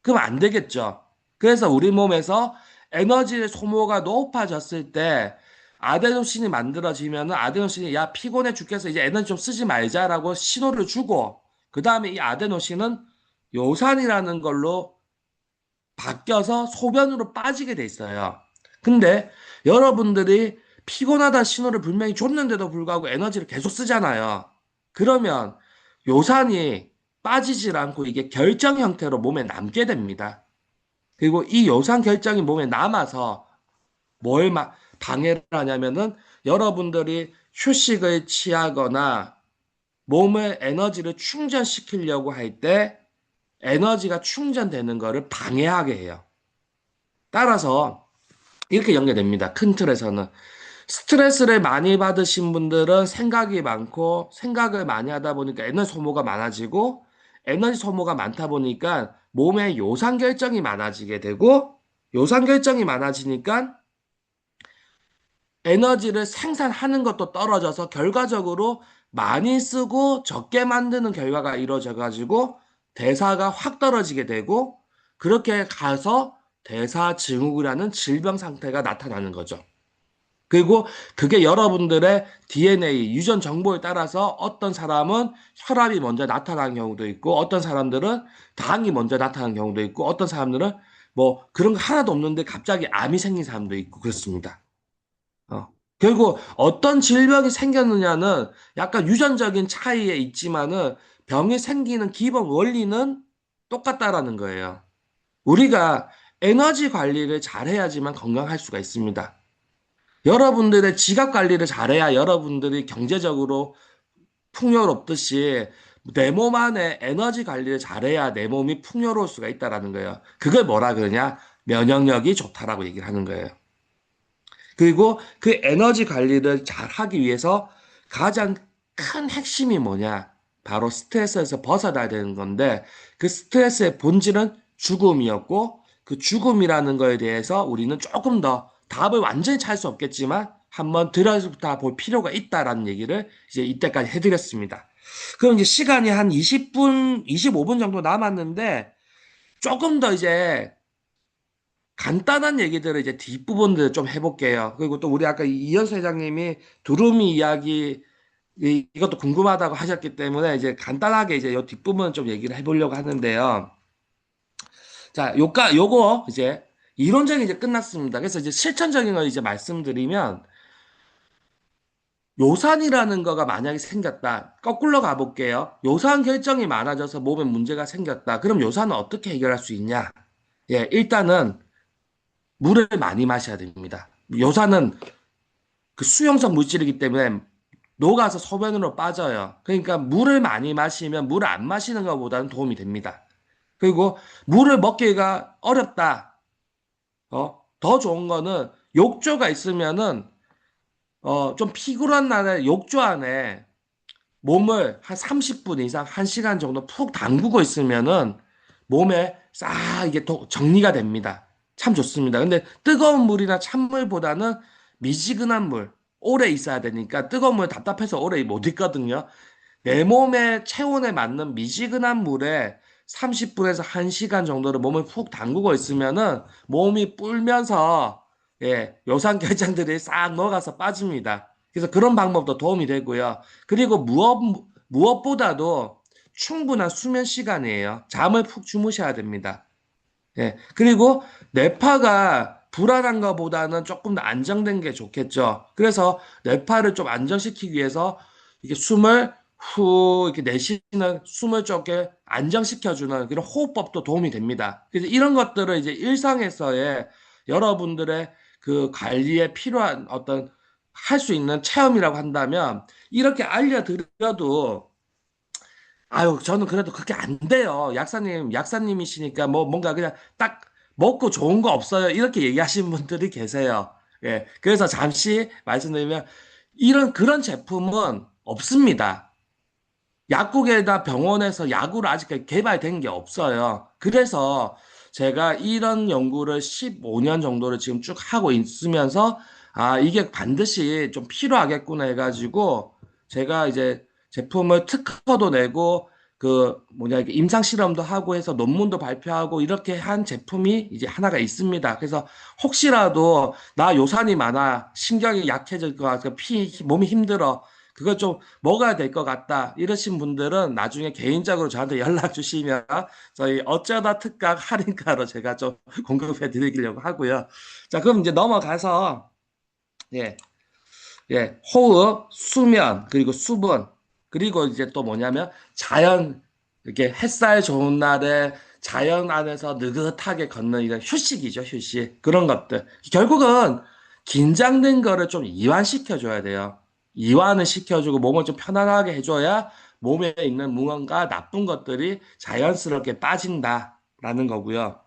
그럼 안 되겠죠. 그래서 우리 몸에서 에너지 소모가 높아졌을 때 아데노신이 만들어지면은 아데노신이 야 피곤해 죽겠어 이제 에너지 좀 쓰지 말자라고 신호를 주고 그 다음에 이 아데노신은 요산이라는 걸로 바뀌어서 소변으로 빠지게 돼 있어요. 근데 여러분들이 피곤하다 신호를 분명히 줬는데도 불구하고 에너지를 계속 쓰잖아요. 그러면 요산이 빠지질 않고 이게 결정 형태로 몸에 남게 됩니다. 그리고 이 요산 결정이 몸에 남아서 뭘 방해를 하냐면은 여러분들이 휴식을 취하거나 몸의 에너지를 충전시키려고 할 때 에너지가 충전되는 것을 방해하게 해요. 따라서 이렇게 연결됩니다. 큰 틀에서는. 스트레스를 많이 받으신 분들은 생각이 많고 생각을 많이 하다 보니까 에너지 소모가 많아지고 에너지 소모가 많다 보니까 몸에 요산 결정이 많아지게 되고 요산 결정이 많아지니까 에너지를 생산하는 것도 떨어져서 결과적으로 많이 쓰고 적게 만드는 결과가 이루어져 가지고 대사가 확 떨어지게 되고 그렇게 가서 대사증후군이라는 질병 상태가 나타나는 거죠. 그리고 그게 여러분들의 DNA, 유전 정보에 따라서 어떤 사람은 혈압이 먼저 나타나는 경우도 있고, 어떤 사람들은 당이 먼저 나타나는 경우도 있고, 어떤 사람들은 뭐 그런 거 하나도 없는데 갑자기 암이 생긴 사람도 있고 그렇습니다. 결국 어떤 질병이 생겼느냐는 약간 유전적인 차이에 있지만은 병이 생기는 기본 원리는 똑같다라는 거예요. 우리가 에너지 관리를 잘해야지만 건강할 수가 있습니다. 여러분들의 지갑 관리를 잘해야 여러분들이 경제적으로 풍요롭듯이 내 몸 안에 에너지 관리를 잘해야 내 몸이 풍요로울 수가 있다라는 거예요. 그걸 뭐라 그러냐? 면역력이 좋다라고 얘기를 하는 거예요. 그리고 그 에너지 관리를 잘 하기 위해서 가장 큰 핵심이 뭐냐? 바로 스트레스에서 벗어나야 되는 건데 그 스트레스의 본질은 죽음이었고 그 죽음이라는 거에 대해서 우리는 조금 더 답을 완전히 찾을 수 없겠지만 한번 들여다 볼 필요가 있다라는 얘기를 이제 이때까지 해드렸습니다. 그럼 이제 시간이 한 20분, 25분 정도 남았는데 조금 더 이제 간단한 얘기들을 이제 뒷부분들 좀 해볼게요. 그리고 또 우리 아까 이현수 회장님이 두루미 이야기 이것도 궁금하다고 하셨기 때문에 이제 간단하게 이제 요 뒷부분 좀 얘기를 해보려고 하는데요. 자, 요거 이제 이론적인 이제 끝났습니다. 그래서 이제 실천적인 걸 이제 말씀드리면 요산이라는 거가 만약에 생겼다. 거꾸로 가볼게요. 요산 결정이 많아져서 몸에 문제가 생겼다. 그럼 요산은 어떻게 해결할 수 있냐? 예, 일단은 물을 많이 마셔야 됩니다. 요산은 그 수용성 물질이기 때문에 녹아서 소변으로 빠져요. 그러니까 물을 많이 마시면 물을 안 마시는 것보다는 도움이 됩니다. 그리고 물을 먹기가 어렵다. 더 좋은 거는 욕조가 있으면은 좀 피곤한 날에 욕조 안에 몸을 한 30분 이상, 1시간 정도 푹 담그고 있으면은 몸에 싹 이게 정리가 됩니다. 참 좋습니다. 근데 뜨거운 물이나 찬물보다는 미지근한 물, 오래 있어야 되니까 뜨거운 물 답답해서 오래 못 있거든요. 내 몸의 체온에 맞는 미지근한 물에 30분에서 1시간 정도를 몸을 푹 담그고 있으면은 몸이 불면서 요산결장들이 싹 녹아서 빠집니다. 그래서 그런 방법도 도움이 되고요. 그리고 무엇보다도 충분한 수면 시간이에요. 잠을 푹 주무셔야 됩니다. 그리고 뇌파가 불안한 것보다는 조금 더 안정된 게 좋겠죠. 그래서 뇌파를 좀 안정시키기 위해서 이게 숨을 후 이렇게 내쉬는 숨을 좀 이렇게 안정시켜주는 그런 호흡법도 도움이 됩니다. 그래서 이런 것들을 이제 일상에서의 여러분들의 그 관리에 필요한 어떤 할 수 있는 체험이라고 한다면 이렇게 알려드려도 아유, 저는 그래도 그렇게 안 돼요. 약사님이시니까 뭐 뭔가 그냥 딱 먹고 좋은 거 없어요. 이렇게 얘기하시는 분들이 계세요. 그래서 잠시 말씀드리면 그런 제품은 없습니다. 약국에다 병원에서 약으로 아직까지 개발된 게 없어요. 그래서 제가 이런 연구를 15년 정도를 지금 쭉 하고 있으면서 아, 이게 반드시 좀 필요하겠구나 해가지고 제가 이제 제품을 특허도 내고 이게 임상 실험도 하고 해서 논문도 발표하고 이렇게 한 제품이 이제 하나가 있습니다. 그래서 혹시라도 나 요산이 많아, 신경이 약해질 것 같아, 몸이 힘들어. 그거 좀 먹어야 될 것 같다. 이러신 분들은 나중에 개인적으로 저한테 연락 주시면 저희 어쩌다 특가 할인가로 제가 좀 공급해 드리려고 하고요. 자, 그럼 이제 넘어가서, 예, 호흡, 수면, 그리고 수분, 그리고 이제 또 뭐냐면 이렇게 햇살 좋은 날에 자연 안에서 느긋하게 걷는 이런 휴식이죠, 휴식. 그런 것들. 결국은 긴장된 거를 좀 이완시켜 줘야 돼요. 이완을 시켜주고 몸을 좀 편안하게 해줘야 몸에 있는 무언가 나쁜 것들이 자연스럽게 빠진다라는 거고요.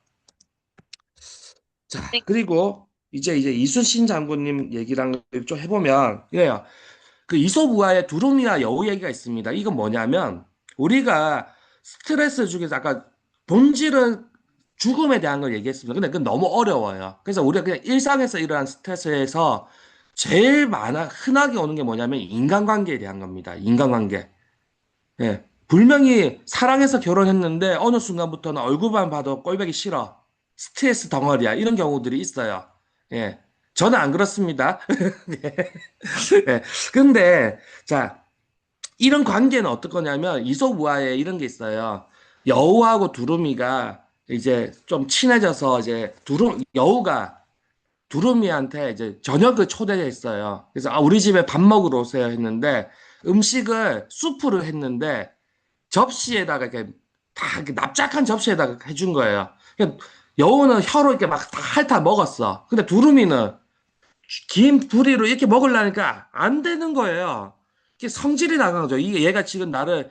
자, 네. 그리고 이제 이순신 장군님 얘기랑 좀 해보면 이래요. 그 이솝우화에 두루미와 여우 얘기가 있습니다. 이건 뭐냐면 우리가 스트레스 중에서 아까 본질은 죽음에 대한 걸 얘기했습니다. 근데 그건 너무 어려워요. 그래서 우리가 그냥 일상에서 일어난 스트레스에서 제일 흔하게 오는 게 뭐냐면 인간관계에 대한 겁니다. 인간관계. 분명히 사랑해서 결혼했는데 어느 순간부터는 얼굴만 봐도 꼴보기 싫어. 스트레스 덩어리야. 이런 경우들이 있어요. 예. 저는 안 그렇습니다. 예. 근데, 자, 이런 관계는 어떨 거냐면, 이솝우화에 이런 게 있어요. 여우하고 두루미가 이제 좀 친해져서 이제 여우가 두루미한테 이제 저녁을 초대했어요. 그래서 아, 우리 집에 밥 먹으러 오세요 했는데 음식을 수프를 했는데 접시에다가 이렇게 다 이렇게 납작한 접시에다가 해준 거예요. 그러니까 여우는 혀로 이렇게 막 다 핥아 먹었어. 근데 두루미는 긴 부리로 이렇게 먹으려니까 안 되는 거예요. 이게 성질이 나간 거죠. 이게 얘가 지금 나를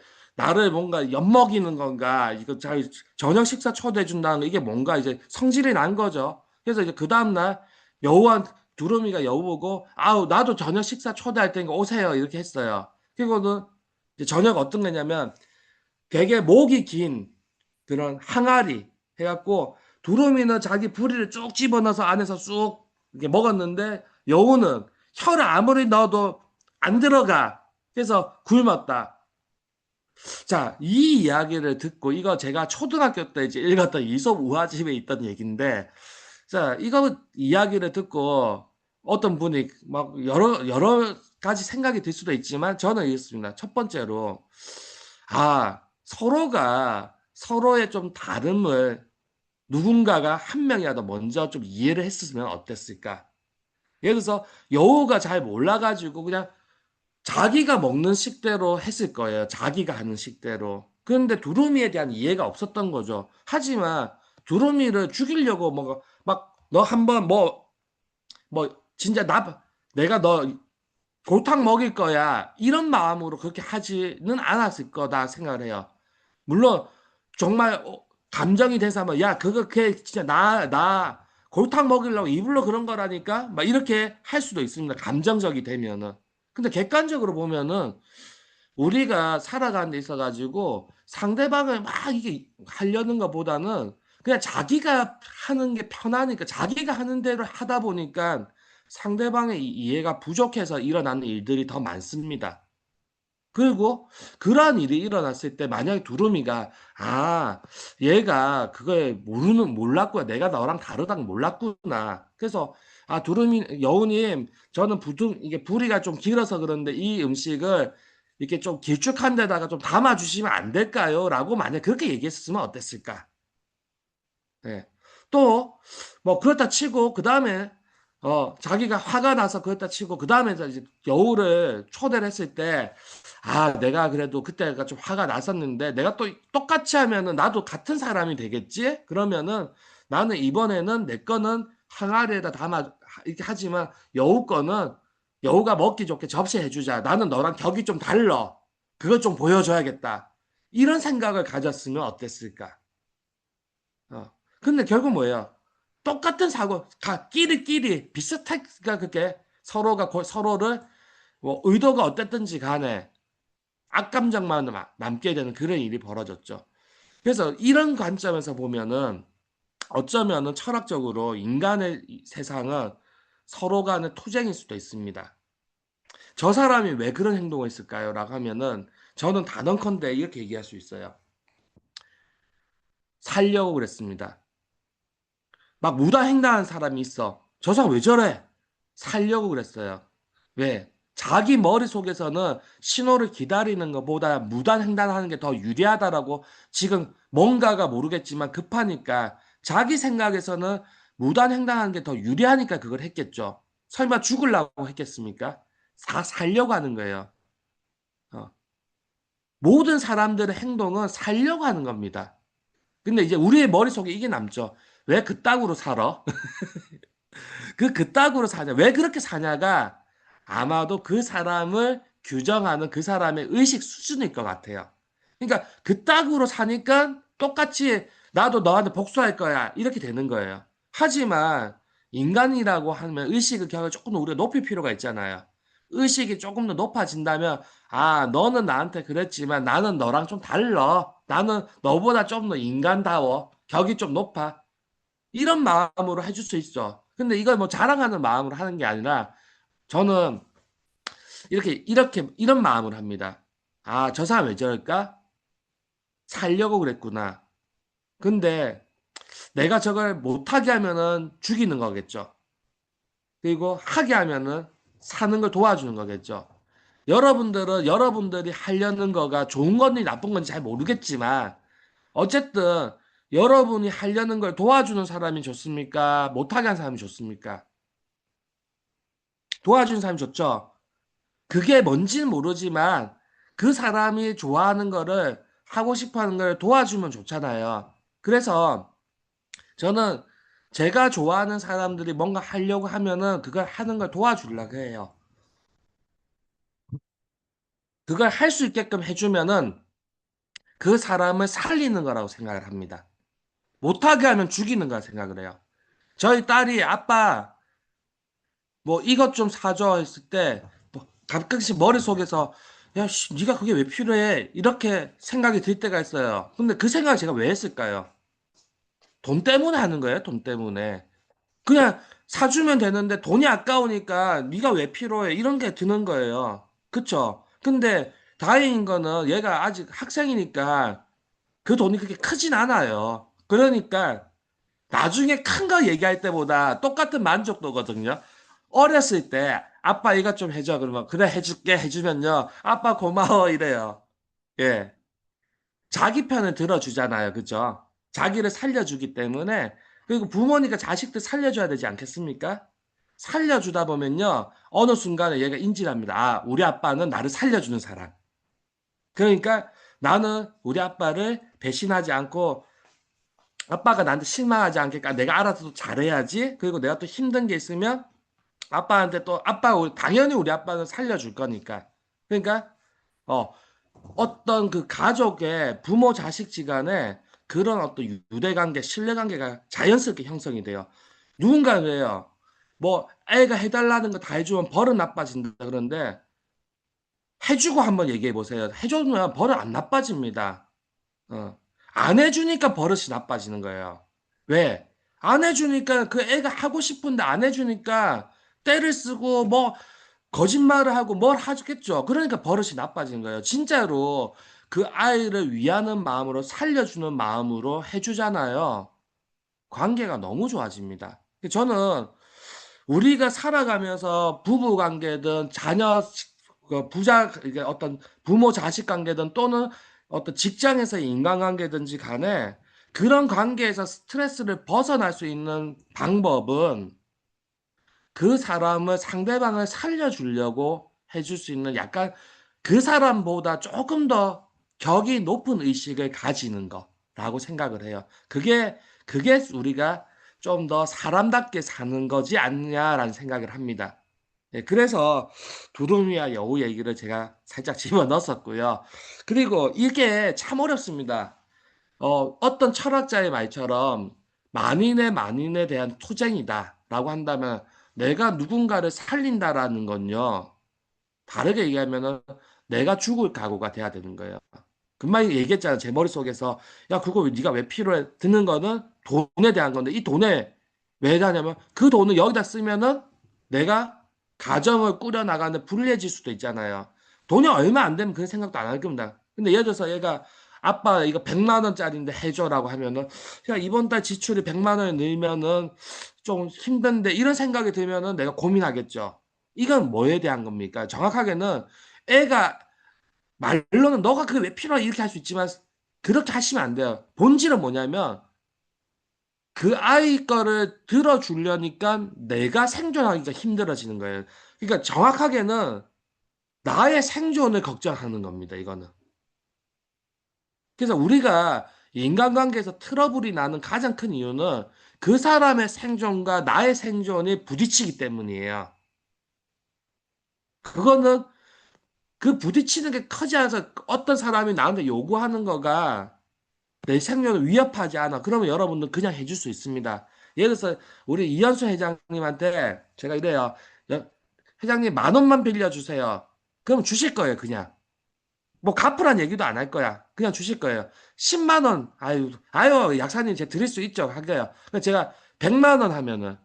뭔가 엿먹이는 건가, 이거 저녁 식사 초대해 준다는 거, 이게 뭔가 이제 성질이 난 거죠. 그래서 이제 그 다음날 두루미가 여우 보고, 아우, 나도 저녁 식사 초대할 테니까 오세요. 이렇게 했어요. 그리고는 이제 저녁 어떤 거냐면 되게 목이 긴 그런 항아리 해갖고 두루미는 자기 부리를 쭉 집어넣어서 안에서 쑥 이렇게 먹었는데 여우는 혀를 아무리 넣어도 안 들어가. 그래서 굶었다. 자, 이 이야기를 듣고 이거 제가 초등학교 때 이제 읽었던 이솝 우화집에 있던 얘기인데 자, 이거 이야기를 듣고 어떤 분이 막 여러 가지 생각이 들 수도 있지만 저는 이렇습니다. 첫 번째로 아, 서로가 서로의 좀 다름을 누군가가 한 명이라도 먼저 좀 이해를 했으면 어땠을까? 예를 들어서 여우가 잘 몰라가지고 그냥 자기가 먹는 식대로 했을 거예요. 자기가 하는 식대로. 그런데 두루미에 대한 이해가 없었던 거죠. 하지만 두루미를 죽이려고 뭔가 막 너 한번 진짜 내가 너 골탕 먹일 거야. 이런 마음으로 그렇게 하지는 않았을 거다 생각을 해요. 물론 정말 감정이 돼서 뭐, 야, 그게 진짜 나 골탕 먹이려고 입으로 그런 거라니까? 막 이렇게 할 수도 있습니다. 감정적이 되면은. 근데 객관적으로 보면은 우리가 살아가는 데 있어가지고 상대방을 막 이게 하려는 것보다는 그냥 자기가 하는 게 편하니까 자기가 하는 대로 하다 보니까 상대방의 이해가 부족해서 일어나는 일들이 더 많습니다. 그리고 그러한 일이 일어났을 때 만약에 두루미가 얘가 그걸 몰랐구나, 내가 너랑 다르다는 걸 몰랐구나, 그래서 두루미 여우님, 저는 이게 부리가 좀 길어서 그런데 이 음식을 이렇게 좀 길쭉한 데다가 좀 담아주시면 안 될까요? 라고 만약 그렇게 얘기했으면 어땠을까? 예. 또, 뭐, 그렇다 치고, 그 다음에, 자기가 화가 나서 그렇다 치고, 그 다음에 이제 여우를 초대를 했을 때, 내가 그래도 그때가 좀 화가 났었는데, 내가 또 똑같이 하면은 나도 같은 사람이 되겠지? 그러면은 나는 이번에는 내 거는 항아리에다 담아, 이렇게 하지만, 여우 거는 여우가 먹기 좋게 접시해주자. 나는 너랑 격이 좀 달라. 그걸 좀 보여줘야겠다. 이런 생각을 가졌으면 어땠을까? 어. 근데 결국 뭐예요? 똑같은 사고, 끼리끼리 비슷하니까 그게 서로가 서로를 뭐 의도가 어땠든지 간에 악감정만 남게 되는 그런 일이 벌어졌죠. 그래서 이런 관점에서 보면은 어쩌면은 철학적으로 인간의 세상은 서로 간의 투쟁일 수도 있습니다. 저 사람이 왜 그런 행동을 했을까요? 라고 하면은 저는 단언컨대 이렇게 얘기할 수 있어요. 살려고 그랬습니다. 막 무단횡단한 사람이 있어. 저 사람 왜 저래? 살려고 그랬어요. 왜? 자기 머릿속에서는 신호를 기다리는 것보다 무단횡단하는 게 더 유리하다라고 지금 뭔가가 모르겠지만 급하니까 자기 생각에서는 무단횡단하는 게 더 유리하니까 그걸 했겠죠. 설마 죽으려고 했겠습니까? 다 살려고 하는 거예요. 어. 모든 사람들의 행동은 살려고 하는 겁니다. 근데 이제 우리의 머릿속에 이게 남죠. 왜 그따구로 살아? 그따구로 사냐? 왜 그렇게 사냐가 아마도 그 사람을 규정하는 그 사람의 의식 수준일 것 같아요. 그러니까 그따구로 사니까 똑같이 나도 너한테 복수할 거야. 이렇게 되는 거예요. 하지만 인간이라고 하면 의식의 격을 조금 더 우리가 높일 필요가 있잖아요. 의식이 조금 더 높아진다면, 너는 나한테 그랬지만 나는 너랑 좀 달라. 나는 너보다 좀 더 인간다워. 격이 좀 높아. 이런 마음으로 해줄 수 있어. 근데 이걸 뭐 자랑하는 마음으로 하는 게 아니라 저는 이런 마음을 합니다. 저 사람 왜 저럴까? 살려고 그랬구나. 근데 내가 저걸 못하게 하면은 죽이는 거겠죠. 그리고 하게 하면은 사는 걸 도와주는 거겠죠. 여러분들은 여러분들이 하려는 거가 좋은 건지 나쁜 건지 잘 모르겠지만 어쨌든 여러분이 하려는 걸 도와주는 사람이 좋습니까? 못하게 한 사람이 좋습니까? 도와주는 사람이 좋죠. 그게 뭔지는 모르지만 그 사람이 좋아하는 거를 하고 싶어 하는 걸 도와주면 좋잖아요. 그래서 저는 제가 좋아하는 사람들이 뭔가 하려고 하면은 그걸 하는 걸 도와주려고 해요. 그걸 할 수 있게끔 해주면은 그 사람을 살리는 거라고 생각을 합니다. 못하게 하면 죽이는 거라 생각을 해요. 저희 딸이 아빠 뭐 이것 좀 사줘 했을 때뭐 가끔씩 머릿속에서 야, 씨, 네가 그게 왜 필요해? 이렇게 생각이 들 때가 있어요. 근데 그 생각을 제가 왜 했을까요? 돈 때문에 하는 거예요, 돈 때문에. 그냥 사주면 되는데 돈이 아까우니까 네가 왜 필요해? 이런 게 드는 거예요. 그쵸? 근데 다행인 거는 얘가 아직 학생이니까 그 돈이 그렇게 크진 않아요. 그러니까 나중에 큰 거 얘기할 때보다 똑같은 만족도거든요. 어렸을 때 아빠 이것 좀 해줘. 그러면 그래 해줄게 해주면요. 아빠 고마워 이래요. 예. 자기 편을 들어주잖아요. 그죠? 자기를 살려주기 때문에 그리고 부모니까 자식들 살려줘야 되지 않겠습니까? 살려주다 보면요. 어느 순간에 얘가 인지를 합니다. 우리 아빠는 나를 살려주는 사람. 그러니까 나는 우리 아빠를 배신하지 않고 아빠가 나한테 실망하지 않게까 내가 알아서 또 잘해야지. 그리고 내가 또 힘든 게 있으면 아빠한테 또 당연히 우리 아빠는 살려줄 거니까. 그러니까 어 어떤 그 가족의 부모 자식 지간에 그런 어떤 유대관계, 신뢰관계가 자연스럽게 형성이 돼요. 누군가 왜요? 뭐 애가 해달라는 거 다 해주면 버릇 나빠진다 그런데 해주고 한번 얘기해 보세요. 해주면 버릇 안 나빠집니다. 어. 안 해주니까 버릇이 나빠지는 거예요. 왜? 안 해주니까 그 애가 하고 싶은데 안 해주니까 때를 쓰고 뭐 거짓말을 하고 뭘 하겠죠. 그러니까 버릇이 나빠진 거예요. 진짜로 그 아이를 위하는 마음으로 살려주는 마음으로 해주잖아요. 관계가 너무 좋아집니다. 저는 우리가 살아가면서 부부 관계든 자녀 그 부자 이게 어떤 부모 자식 관계든 또는 어떤 직장에서의 인간관계든지 간에 그런 관계에서 스트레스를 벗어날 수 있는 방법은 그 사람을 상대방을 살려주려고 해줄 수 있는 약간 그 사람보다 조금 더 격이 높은 의식을 가지는 거라고 생각을 해요. 그게 우리가 좀 더 사람답게 사는 거지 않냐라는 생각을 합니다. 예, 그래서 두루미와 여우 얘기를 제가 살짝 집어넣었었고요. 그리고 이게 참 어렵습니다. 어떤 철학자의 말처럼 만인에 대한 투쟁이다라고 한다면 내가 누군가를 살린다라는 건요. 다르게 얘기하면은 내가 죽을 각오가 돼야 되는 거예요. 금방 얘기했잖아. 제 머릿속에서 야 그거 네가 왜 필요해? 듣는 거는 돈에 대한 건데 이 돈에 왜 하냐면 그 돈을 여기다 쓰면은 내가 가정을 꾸려나가는 불리해질 수도 있잖아요. 돈이 얼마 안 되면 그런 생각도 안 할 겁니다. 근데 예를 들어서 얘가 아빠 이거 100만 원짜리인데 해줘라고 하면은 야 이번 달 지출이 100만 원이 늘면은 좀 힘든데 이런 생각이 들면은 내가 고민하겠죠. 이건 뭐에 대한 겁니까? 정확하게는 애가 말로는 너가 그게 왜 필요해 이렇게 할 수 있지만 그렇게 하시면 안 돼요. 본질은 뭐냐면 그 아이 거를 들어주려니까 내가 생존하기가 힘들어지는 거예요. 그러니까 정확하게는 나의 생존을 걱정하는 겁니다. 이거는. 그래서 우리가 인간관계에서 트러블이 나는 가장 큰 이유는 그 사람의 생존과 나의 생존이 부딪히기 때문이에요. 그거는 그 부딪히는 게 크지 않아서 어떤 사람이 나한테 요구하는 거가 내 생명을 위협하지 않아. 그러면 여러분들 그냥 해줄 수 있습니다. 예를 들어서 우리 이현수 회장님한테 제가 이래요. 회장님 10,000원만 빌려주세요. 그럼 주실 거예요, 그냥. 뭐 갚으란 얘기도 안 할 거야. 그냥 주실 거예요. 10만 원. 아유, 약사님 제가 드릴 수 있죠. 할게요. 제가 100만 원 하면은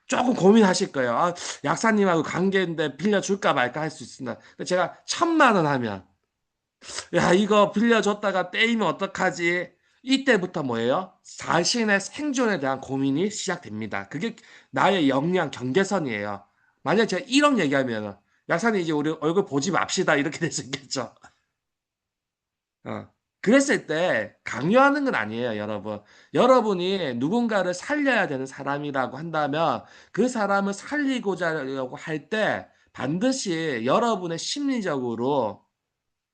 조금 고민하실 거예요. 아, 약사님하고 관계인데 빌려줄까 말까 할 수 있습니다. 제가 1,000만 원 하면 야, 이거 빌려줬다가 떼이면 어떡하지? 이때부터 뭐예요? 자신의 생존에 대한 고민이 시작됩니다. 그게 나의 역량 경계선이에요. 만약 제가 1억 얘기하면 약사님 이제 우리 얼굴 보지 맙시다 이렇게 될 수 있겠죠. 어. 그랬을 때 강요하는 건 아니에요, 여러분. 여러분이 누군가를 살려야 되는 사람이라고 한다면 그 사람을 살리고자 하려고 할 때 반드시 여러분의 심리적으로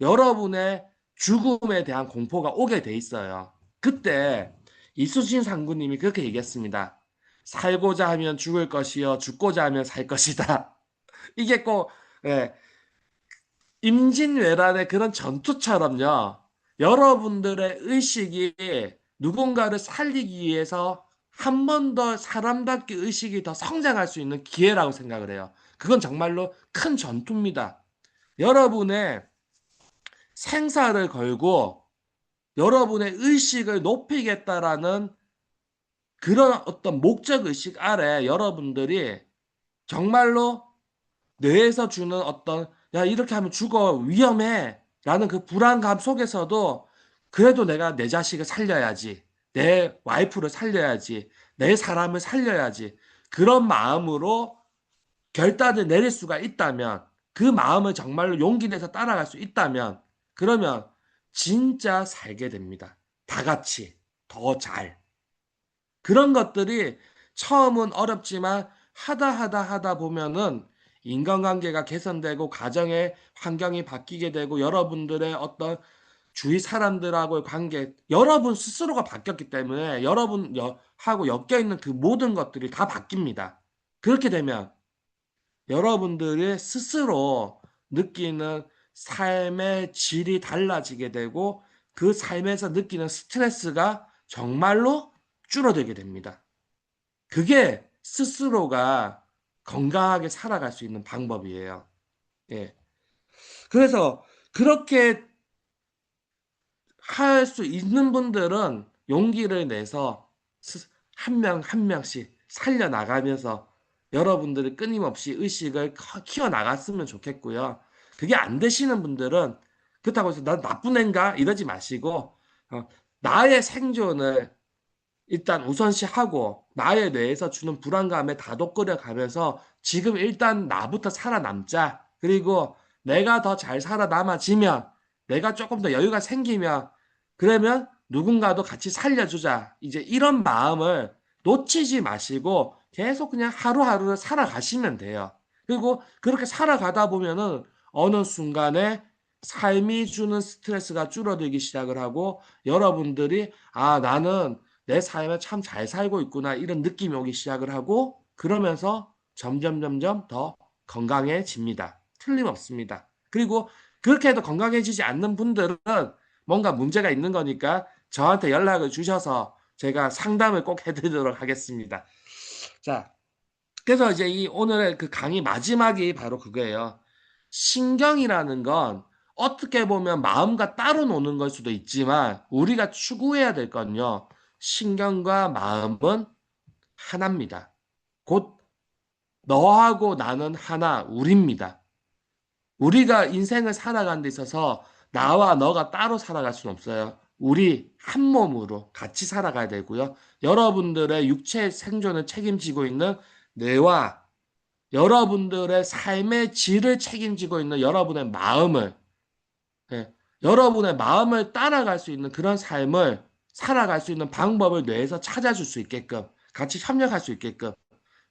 여러분의 죽음에 대한 공포가 오게 돼 있어요. 그때 이수신 장군님이 그렇게 얘기했습니다. 살고자 하면 죽을 것이요, 죽고자 하면 살 것이다. 이게 꼭 예, 임진왜란의 그런 전투처럼요. 여러분들의 의식이 누군가를 살리기 위해서 한 번 더 사람답게 의식이 더 성장할 수 있는 기회라고 생각을 해요. 그건 정말로 큰 전투입니다. 여러분의 생사를 걸고 여러분의 의식을 높이겠다라는 그런 어떤 목적 의식 아래 여러분들이 정말로 뇌에서 주는 어떤 야 이렇게 하면 죽어 위험해 라는 그 불안감 속에서도 그래도 내가 내 자식을 살려야지 내 와이프를 살려야지 내 사람을 살려야지 그런 마음으로 결단을 내릴 수가 있다면 그 마음을 정말로 용기 내서 따라갈 수 있다면 그러면 진짜 살게 됩니다. 다 같이 더 잘. 그런 것들이 처음은 어렵지만 하다 보면은 인간관계가 개선되고 가정의 환경이 바뀌게 되고 여러분들의 어떤 주위 사람들하고의 관계, 여러분 스스로가 바뀌었기 때문에 하고 엮여 있는 그 모든 것들이 다 바뀝니다. 그렇게 되면 여러분들이 스스로 느끼는 삶의 질이 달라지게 되고 그 삶에서 느끼는 스트레스가 정말로 줄어들게 됩니다. 그게 스스로가 건강하게 살아갈 수 있는 방법이에요. 예. 그래서 그렇게 할 수 있는 분들은 용기를 내서 한 명 한 명씩 살려나가면서 여러분들이 끊임없이 의식을 키워나갔으면 좋겠고요. 그게 안 되시는 분들은 그렇다고 해서 나 나쁜 애인가 이러지 마시고 나의 생존을 일단 우선시하고 나의 뇌에서 주는 불안감에 다독거려 가면서 지금 일단 나부터 살아남자. 그리고 내가 더 잘 살아남아지면 내가 조금 더 여유가 생기면 그러면 누군가도 같이 살려주자. 이제 이런 마음을 놓치지 마시고 계속 그냥 하루하루를 살아가시면 돼요. 그리고 그렇게 살아가다 보면은 어느 순간에 삶이 주는 스트레스가 줄어들기 시작을 하고 여러분들이 아, 나는 내 삶에 참 잘 살고 있구나 이런 느낌이 오기 시작을 하고 그러면서 점점 더 건강해집니다. 틀림없습니다. 그리고 그렇게 해도 건강해지지 않는 분들은 뭔가 문제가 있는 거니까 저한테 연락을 주셔서 제가 상담을 꼭 해드리도록 하겠습니다. 자, 그래서 이제 이 오늘의 그 강의 마지막이 바로 그거예요. 신경이라는 건 어떻게 보면 마음과 따로 노는 걸 수도 있지만 우리가 추구해야 될 건요. 신경과 마음은 하나입니다. 곧 너하고 나는 하나, 우리입니다. 우리가 인생을 살아가는 데 있어서 나와 너가 따로 살아갈 수는 없어요. 우리 한 몸으로 같이 살아가야 되고요. 여러분들의 육체 생존을 책임지고 있는 뇌와 여러분들의 삶의 질을 책임지고 있는 여러분의 마음을, 예, 여러분의 마음을 따라갈 수 있는 그런 삶을 살아갈 수 있는 방법을 뇌에서 찾아줄 수 있게끔, 같이 협력할 수 있게끔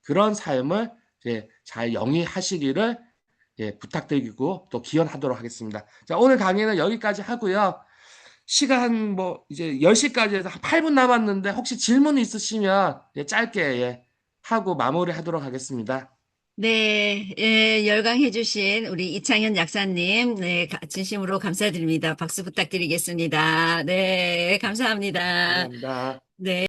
그런 삶을 잘 영위하시기를 부탁드리고 또 기원하도록 하겠습니다. 자, 오늘 강의는 여기까지 하고요. 시간 뭐 이제 10시까지 해서 한 8분 남았는데 혹시 질문 있으시면 짧게 하고 마무리하도록 하겠습니다. 네, 예, 열강해주신 우리 이창현 약사님, 네, 진심으로 감사드립니다. 박수 부탁드리겠습니다. 네, 감사합니다. 감사합니다. 네.